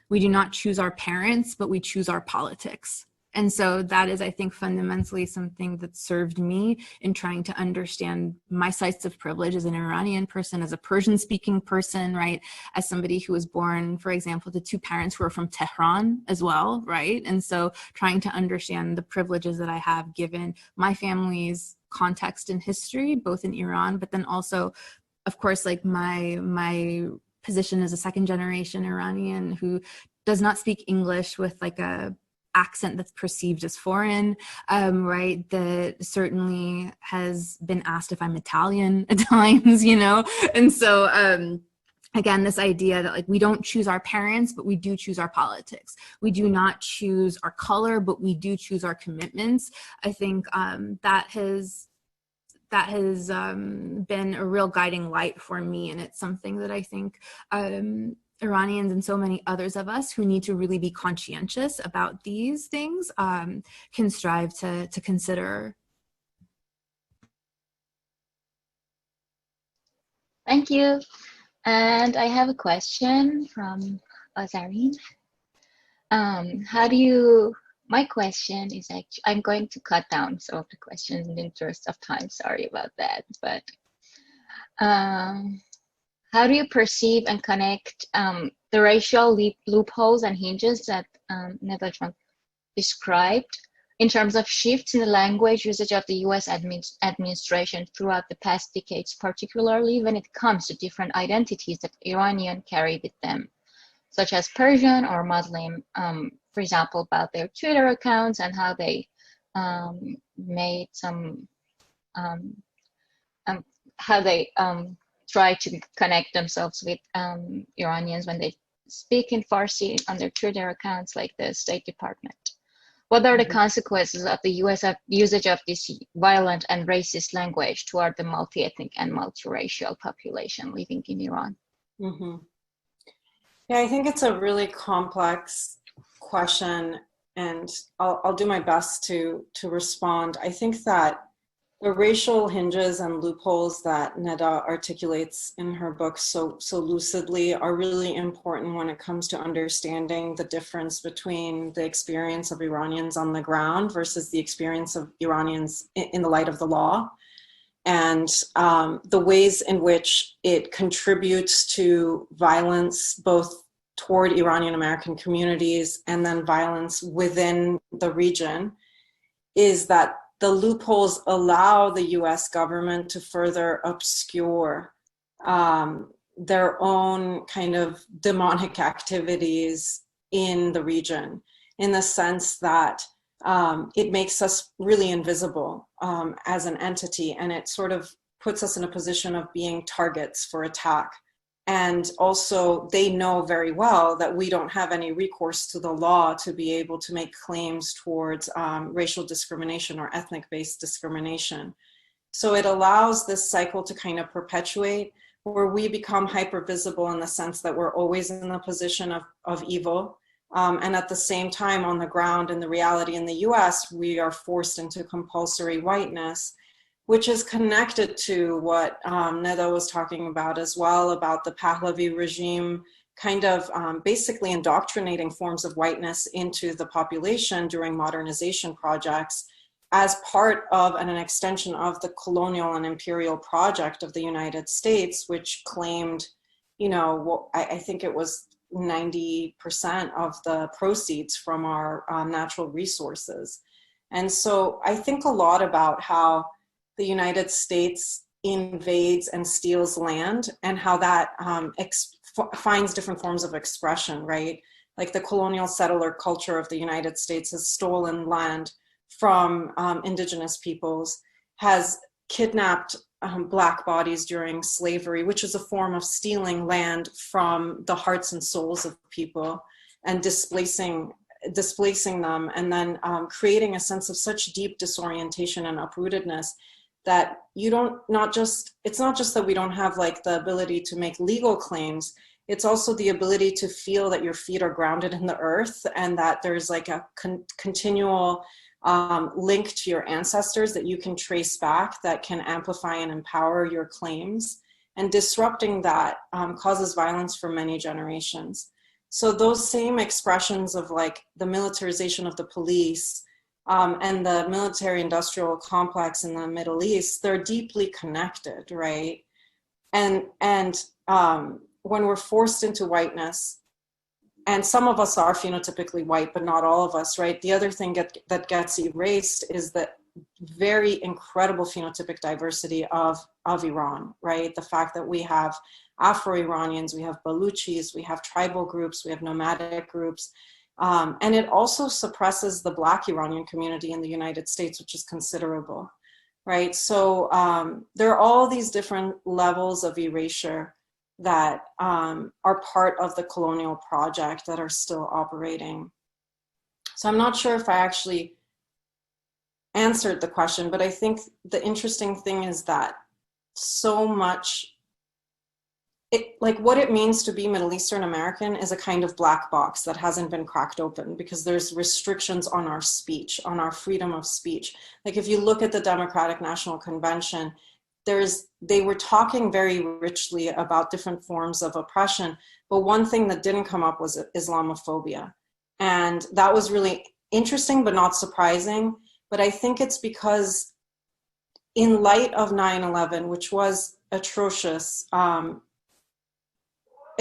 We do not choose our parents, but we choose our politics." And so that is, I think, fundamentally something that served me in trying to understand my sites of privilege as an Iranian person, as a Persian-speaking person, right? As somebody who was born, for example, to two parents who are from Tehran as well, right? And so trying to understand the privileges that I have given my family's context and history, both in Iran, but then also, of course, like my position as a second generation Iranian who does not speak English with like a accent that's perceived as foreign, right? That certainly has been asked if I'm Italian at times, And so, again, this idea that like we don't choose our parents, but we do choose our politics. We do not choose our color, but we do choose our commitments. I think that has been a real guiding light for me. And it's something that I think Iranians and so many others of us who need to really be conscientious about these things can strive to consider. Thank you. And I have a question from Azareen. My question is actually, I'm going to cut down some of the questions in the interest of time. Sorry about that. But how do you perceive and connect the racial loopholes and hinges that Neda described in terms of shifts in the language usage of the US administration throughout the past decades, particularly when it comes to different identities that Iranian carry with them, such as Persian or Muslim, for example, about their Twitter accounts and how they made some, how they try to connect themselves with Iranians when they speak in Farsi on their Twitter accounts, like the State Department. What are the consequences of the US usage of this violent and racist language toward the multi-ethnic and multiracial population living in Iran? Mm-hmm. Yeah, I think it's a really complex question, and I'll do my best to respond. I think that the racial hinges and loopholes that Neda articulates in her book so lucidly are really important when it comes to understanding the difference between the experience of Iranians on the ground versus the experience of Iranians in the light of the law, and the ways in which it contributes to violence both toward Iranian American communities and then violence within the region, is that the loopholes allow the US government to further obscure their own kind of demonic activities in the region, in the sense that it makes us really invisible as an entity, and it sort of puts us in a position of being targets for attack. And also, they know very well that we don't have any recourse to the law to be able to make claims towards racial discrimination or ethnic-based discrimination. So it allows this cycle to kind of perpetuate, where we become hyper-visible in the sense that we're always in the position of evil. And at the same time, on the ground, in the reality in the US, we are forced into compulsory whiteness, which is connected to what Neda was talking about as well, about the Pahlavi regime kind of basically indoctrinating forms of whiteness into the population during modernization projects as part of and an extension of the colonial and imperial project of the United States, which claimed, you know, I think it was 90% of the proceeds from our natural resources. And so I think a lot about how the United States invades and steals land, and how that finds different forms of expression, right? Like the colonial settler culture of the United States has stolen land from indigenous peoples, has kidnapped Black bodies during slavery, which is a form of stealing land from the hearts and souls of people and displacing them, and then creating a sense of such deep disorientation and uprootedness that it's not just that we don't have like the ability to make legal claims, it's also the ability to feel that your feet are grounded in the earth, and that there's like a continual link to your ancestors that you can trace back that can amplify and empower your claims. And disrupting that causes violence for many generations. So those same expressions of like the militarization of the police, and the military-industrial complex in the Middle East, they're deeply connected, right? And when we're forced into whiteness, and some of us are phenotypically white, but not all of us, right? The other thing that gets erased is the very incredible phenotypic diversity of Iran, right? The fact that we have Afro-Iranians, we have Baluchis, we have tribal groups, we have nomadic groups. And it also suppresses the Black Iranian community in the United States, which is considerable, right? So there are all these different levels of erasure that are part of the colonial project that are still operating. So I'm not sure if I actually answered the question, but I think the interesting thing is that so much, like what it means to be Middle Eastern American is a kind of black box that hasn't been cracked open, because there's restrictions on our speech, on our freedom of speech. Like if you look at the Democratic National Convention, they were talking very richly about different forms of oppression, but one thing that didn't come up was Islamophobia. And that was really interesting, but not surprising. But I think it's because in light of 9/11, which was atrocious,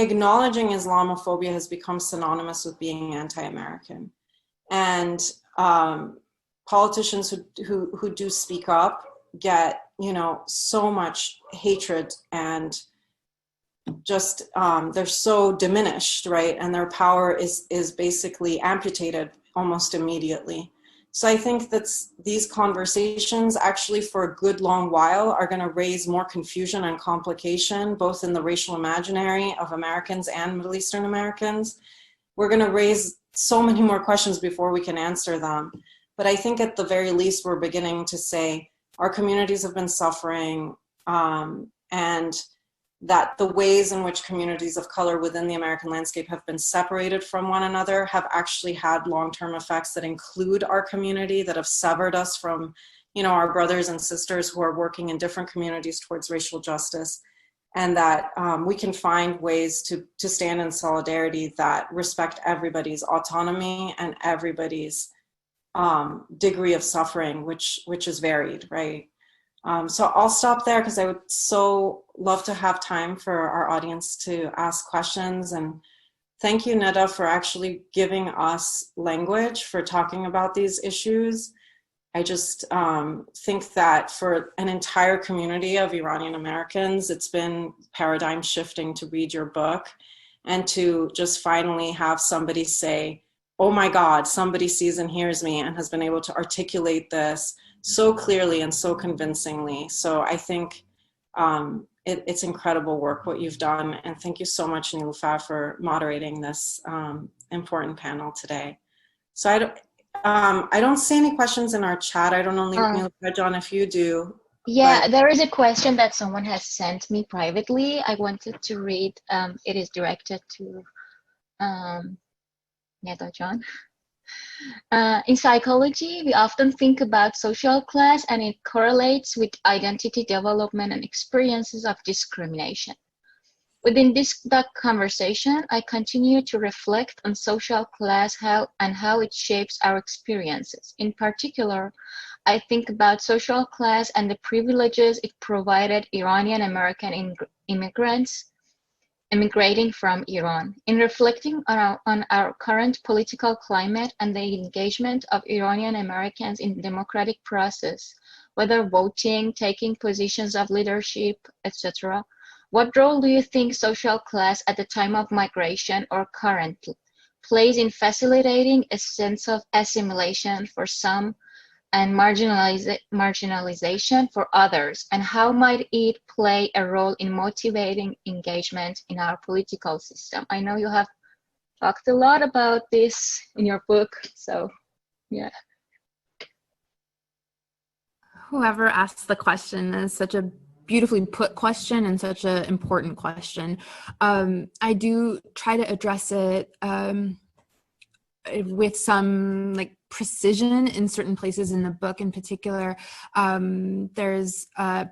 acknowledging Islamophobia has become synonymous with being anti-American. And politicians who do speak up get, so much hatred, and just they're so diminished, right? And their power is basically amputated almost immediately. So I think that these conversations actually for a good long while are going to raise more confusion and complication, both in the racial imaginary of Americans and Middle Eastern Americans. We're going to raise so many more questions before we can answer them. But I think at the very least, we're beginning to say our communities have been suffering, and that the ways in which communities of color within the American landscape have been separated from one another have actually had long-term effects that include our community, that have severed us from, our brothers and sisters who are working in different communities towards racial justice, and that we can find ways to stand in solidarity that respect everybody's autonomy and everybody's degree of suffering, which is varied, right? So I'll stop there because I would so love to have time for our audience to ask questions. And thank you, Neda, for actually giving us language for talking about these issues. I just think that for an entire community of Iranian Americans, it's been paradigm shifting to read your book and to just finally have somebody say, oh my God, somebody sees and hears me and has been able to articulate this so clearly and so convincingly. So I think it's incredible work what you've done. And thank you so much, Niloofar, for moderating this important panel today. So I don't see any questions in our chat. I don't know, Niloofar, John, if you do. Yeah, there is a question that someone has sent me privately. I wanted to read. It is directed to Neda John. In psychology, we often think about social class, and it correlates with identity development and experiences of discrimination. Within that conversation, I continue to reflect on social class and how it shapes our experiences. In particular, I think about social class and the privileges it provided Iranian American immigrants immigrating from Iran. In reflecting on our current political climate and the engagement of Iranian Americans in the democratic process, whether voting, taking positions of leadership, etc., what role do you think social class at the time of migration or currently plays in facilitating a sense of assimilation for some and marginalization for others, and how might it play a role in motivating engagement in our political system? I know you have talked a lot about this in your book, so yeah. Whoever asked the question is such a beautifully put question and such an important question. I do try to address it with some precision in certain places in the book. In particular, there's a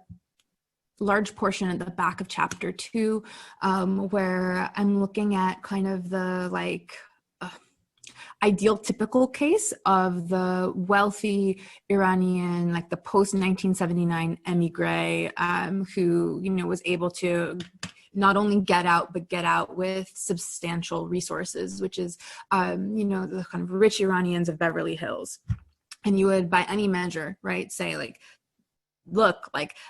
large portion at the back of chapter 2 where I'm looking at kind of the ideal typical case of the wealthy Iranian, the post 1979 emigre who was able to not only get out, but get out with substantial resources, which is, the kind of rich Iranians of Beverly Hills. And you would, by any measure, right, say look,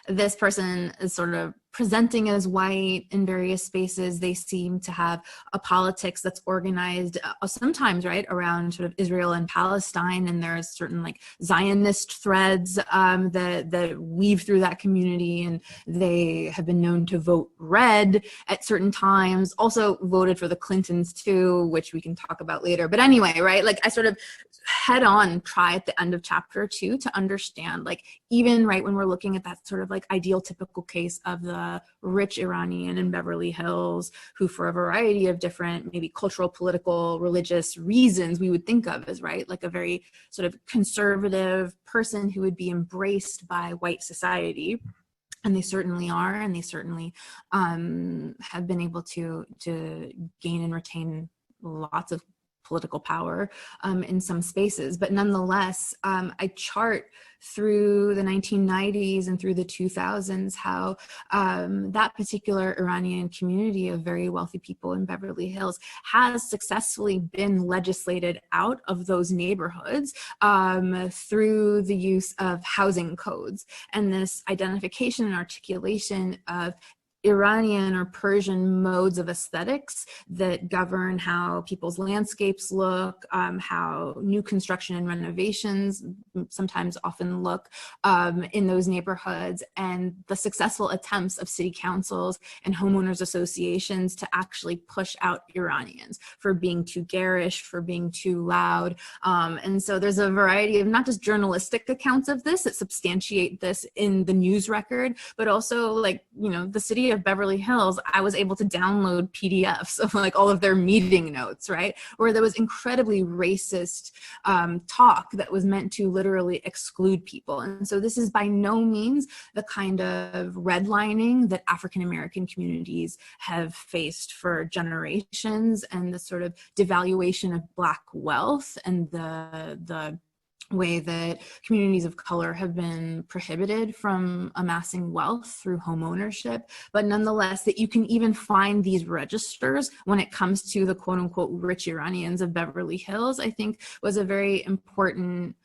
this person is sort of presenting as white in various spaces. They seem to have a politics that's organized sometimes, right, around sort of Israel and Palestine. And there's certain Zionist threads that weave through that community. And they have been known to vote red at certain times, also voted for the Clintons too, which we can talk about later. But anyway, right, I sort of head on try at the end of chapter 2 to understand, even right when we're looking at that sort of ideal typical case of the rich Iranian in Beverly Hills, who for a variety of different maybe cultural, political, religious reasons we would think of as, right, a very sort of conservative person who would be embraced by white society. And they certainly are, and they certainly have been able to gain and retain lots of political power in some spaces. But nonetheless, I chart through the 1990s and through the 2000s how that particular Iranian community of very wealthy people in Beverly Hills has successfully been legislated out of those neighborhoods through the use of housing codes and this identification and articulation of Iranian or Persian modes of aesthetics that govern how people's landscapes look, how new construction and renovations sometimes often look in those neighborhoods, and the successful attempts of city councils and homeowners associations to actually push out Iranians for being too garish, for being too loud. And so there's a variety of not just journalistic accounts of this that substantiate this in the news record, but also like, you know, the city of Beverly Hills, I was able to download PDFs of like all of their meeting notes, right? Where there was incredibly racist talk that was meant to literally exclude people. And so this is by no means the kind of redlining that African-American communities have faced for generations, and the sort of devaluation of Black wealth and the way that communities of color have been prohibited from amassing wealth through home ownership, but nonetheless that you can even find these registers when it comes to the quote unquote rich Iranians of Beverly Hills, I think was a very important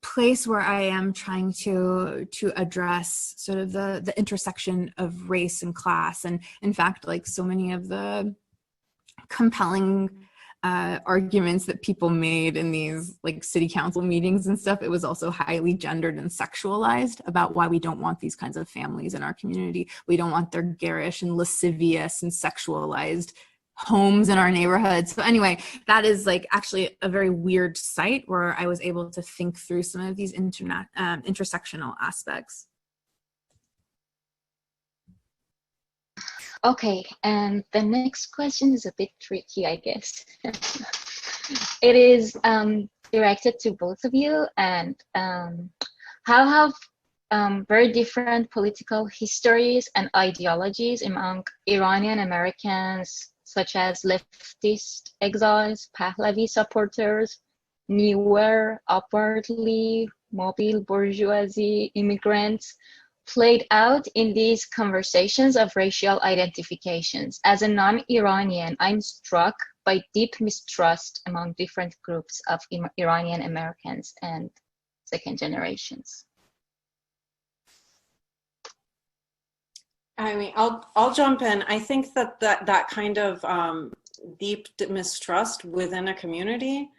place where I am trying to address sort of the intersection of race and class. And in fact, like so many of the compelling arguments that people made in these like city council meetings and stuff, it was also highly gendered and sexualized about why we don't want these kinds of families in our community. We don't want their garish and lascivious and sexualized homes in our neighborhoods. So anyway, that is like actually a very weird site where I was able to think through some of these intersectional aspects. Okay, and the next question is a bit tricky, I guess. It is directed to both of you, and how have very different political histories and ideologies among Iranian Americans, such as leftist exiles, Pahlavi supporters, newer, upwardly mobile bourgeoisie immigrants, played out in these conversations of racial identifications? As a non-Iranian, I'm struck by deep mistrust among different groups of Iranian Americans and second generations. I mean, I'll jump in. I think that kind of deep mistrust within a community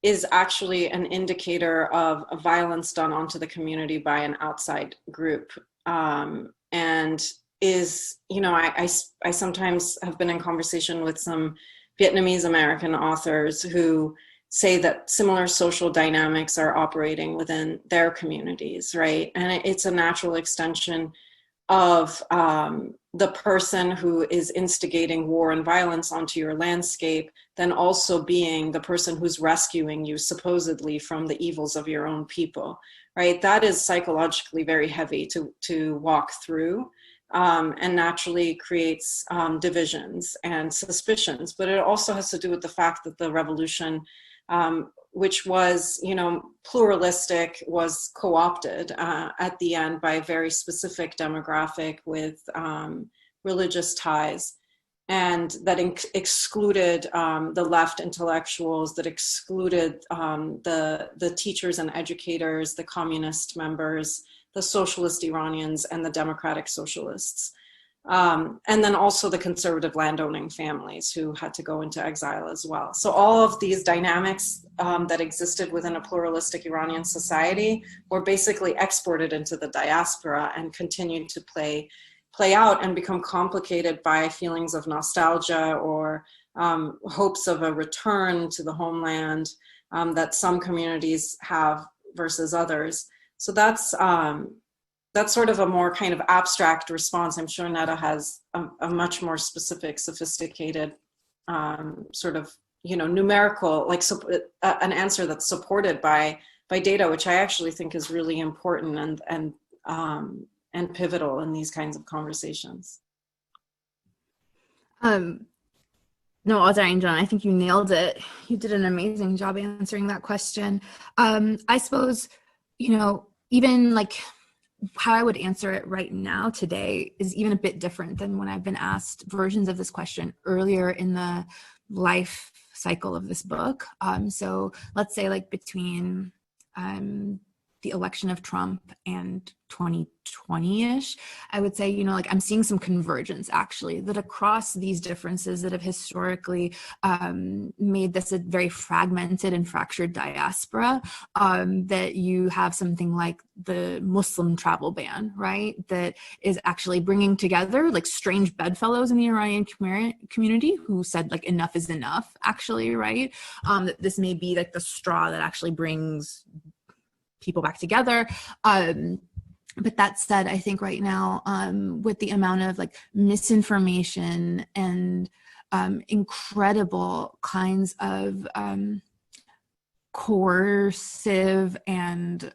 is actually an indicator of violence done onto the community by an outside group. And is, you know, I sometimes have been in conversation with some Vietnamese American authors who say that similar social dynamics are operating within their communities, right? And it's a natural extension of the person who is instigating war and violence onto your landscape, then also being the person who's rescuing you supposedly from the evils of your own people, right? That is psychologically very heavy to walk through, and naturally creates divisions and suspicions. But it also has to do with the fact that the revolution, which was, you know, pluralistic, was co-opted at the end by a very specific demographic with religious ties, and that excluded the left intellectuals, that excluded the teachers and educators, the communist members, the socialist Iranians, and the democratic socialists. And then also the conservative landowning families who had to go into exile as well. So all of these dynamics that existed within a pluralistic Iranian society were basically exported into the diaspora and continued to play out and become complicated by feelings of nostalgia or hopes of a return to the homeland that some communities have versus others. So that's sort of a more kind of abstract response. I'm sure Neda has a much more specific, sophisticated sort of, you know, numerical, like an answer that's supported by data, which I actually think is really important and pivotal in these kinds of conversations. No, Azareen John, I think you nailed it. You did an amazing job answering that question. I suppose, even like how I would answer it right now today is even a bit different than when I've been asked versions of this question earlier in the life cycle of this book. So let's say like between the election of Trump and 2020-ish, I would say, like I'm seeing some convergence actually, that across these differences that have historically made this a very fragmented and fractured diaspora, that you have something like the Muslim travel ban, right? That is actually bringing together like strange bedfellows in the Iranian community who said like enough is enough, actually, right? That this may be like the straw that actually brings people back together. But that said, I think right now, with the amount of like misinformation and incredible kinds of coercive and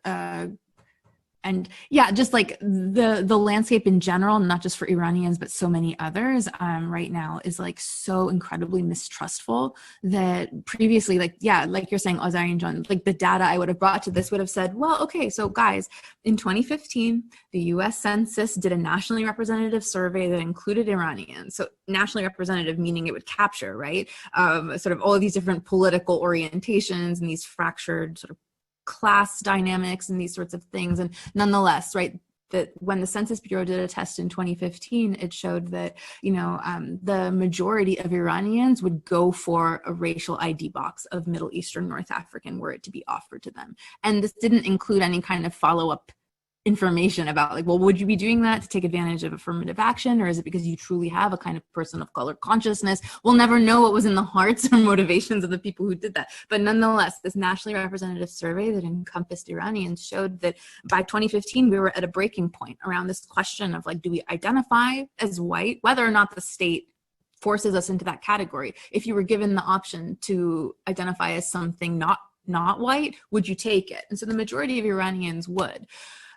yeah, just like the landscape in general, not just for Iranians, but so many others right now is like so incredibly mistrustful that previously, like, yeah, like you're saying, Azareen John, like the data I would have brought to this would have said, well, okay, so guys, in 2015, the US Census did a nationally representative survey that included Iranians. So nationally representative, meaning it would capture, right? Sort of all of these different political orientations and these fractured sort of class dynamics and these sorts of things. And nonetheless, right, that when the Census Bureau did a test in 2015, it showed that, the majority of Iranians would go for a racial ID box of Middle Eastern, North African were it to be offered to them. And this didn't include any kind of follow-up information about like, well, would you be doing that to take advantage of affirmative action, or is it because you truly have a kind of person of color consciousness? We'll never know what was in the hearts or motivations of the people who did that. But nonetheless, this nationally representative survey that encompassed Iranians showed that by 2015, we were at a breaking point around this question of like, do we identify as white, whether or not the state forces us into that category? If you were given the option to identify as something not white, would you take it? And so the majority of Iranians would.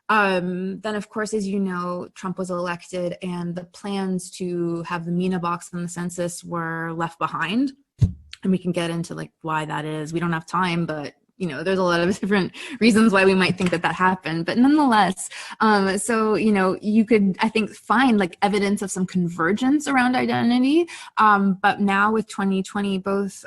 Then, of course, as you know, Trump was elected and the plans to have the MENA box on the census were left behind. And we can get into like why that is. We don't have time, but there's a lot of different reasons why we might think that happened. But nonetheless, so, you could, I think, find like evidence of some convergence around identity. But now with 2020, both,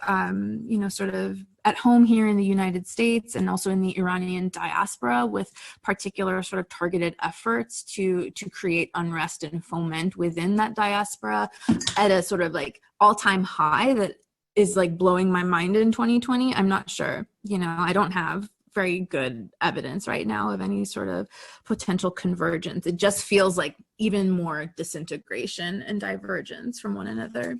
sort of at home here in the United States and also in the Iranian diaspora, with particular sort of targeted efforts to create unrest and foment within that diaspora at a sort of like all-time high that is like blowing my mind in 2020. I'm not sure, I don't have very good evidence right now of any sort of potential convergence. It just feels like even more disintegration and divergence from one another.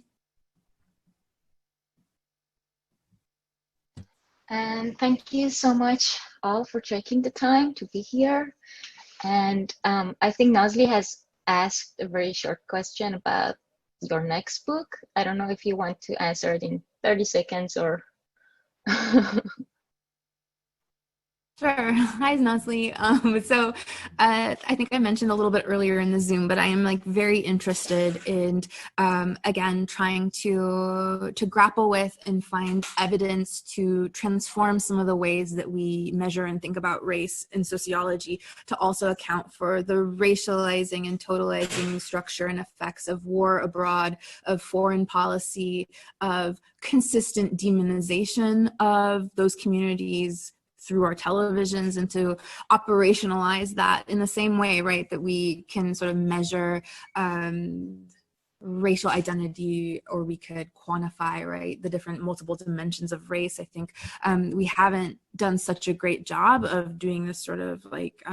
And thank you so much all for taking the time to be here. And I think Nazli has asked a very short question about your next book. I don't know if you want to answer it in 30 seconds or... Sure. Hi, Nazli. So I think I mentioned a little bit earlier in the Zoom, but I am like very interested in, again, trying to grapple with and find evidence to transform some of the ways that we measure and think about race in sociology, to also account for the racializing and totalizing structure and effects of war abroad, of foreign policy, of consistent demonization of those communities through our televisions, and to operationalize that in the same way, right, that we can sort of measure racial identity, or we could quantify, right, the different multiple dimensions of race. I think we haven't done such a great job of doing this sort of like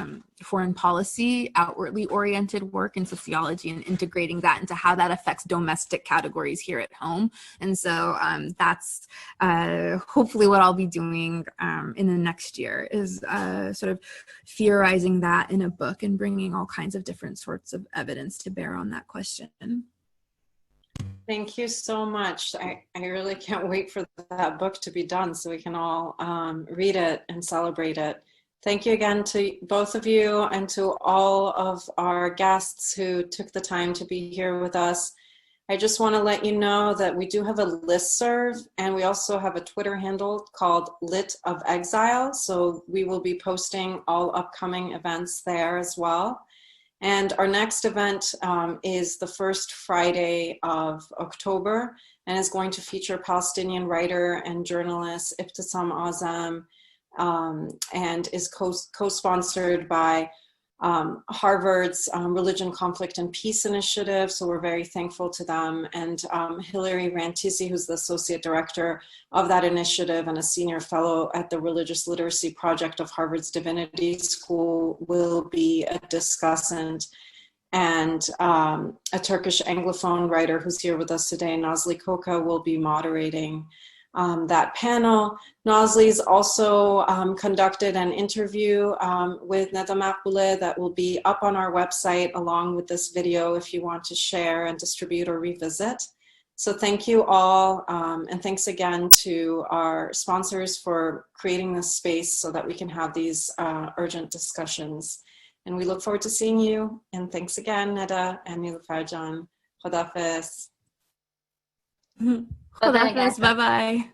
foreign policy, outwardly oriented work in sociology, and integrating that into how that affects domestic categories here at home. And so that's hopefully what I'll be doing in the next year, is sort of theorizing that in a book and bringing all kinds of different sorts of evidence to bear on that question. Thank you so much. I really can't wait for that book to be done so we can all read it and celebrate it. Thank you again to both of you and to all of our guests who took the time to be here with us. I just want to let you know that we do have a listserv, and we also have a Twitter handle called Lit of Exile. So we will be posting all upcoming events there as well. And our next event is the first Friday of October, and is going to feature Palestinian writer and journalist Ibtisam Azam, and is co-sponsored by Harvard's Religion, Conflict, and Peace Initiative. So we're very thankful to them. And Hilary Rantisi, who's the associate director of that initiative and a senior fellow at the Religious Literacy Project of Harvard's Divinity School, will be a discussant. And a Turkish Anglophone writer who's here with us today, Nazli Koka, will be moderating that panel. Nazli's also conducted an interview with Neda Maghbouleh that will be up on our website along with this video if you want to share and distribute or revisit. So thank you all, and thanks again to our sponsors for creating this space so that we can have these urgent discussions. And we look forward to seeing you. And thanks again, Neda and Niloofar Jan. Khodafez. Khodafez, bye-bye.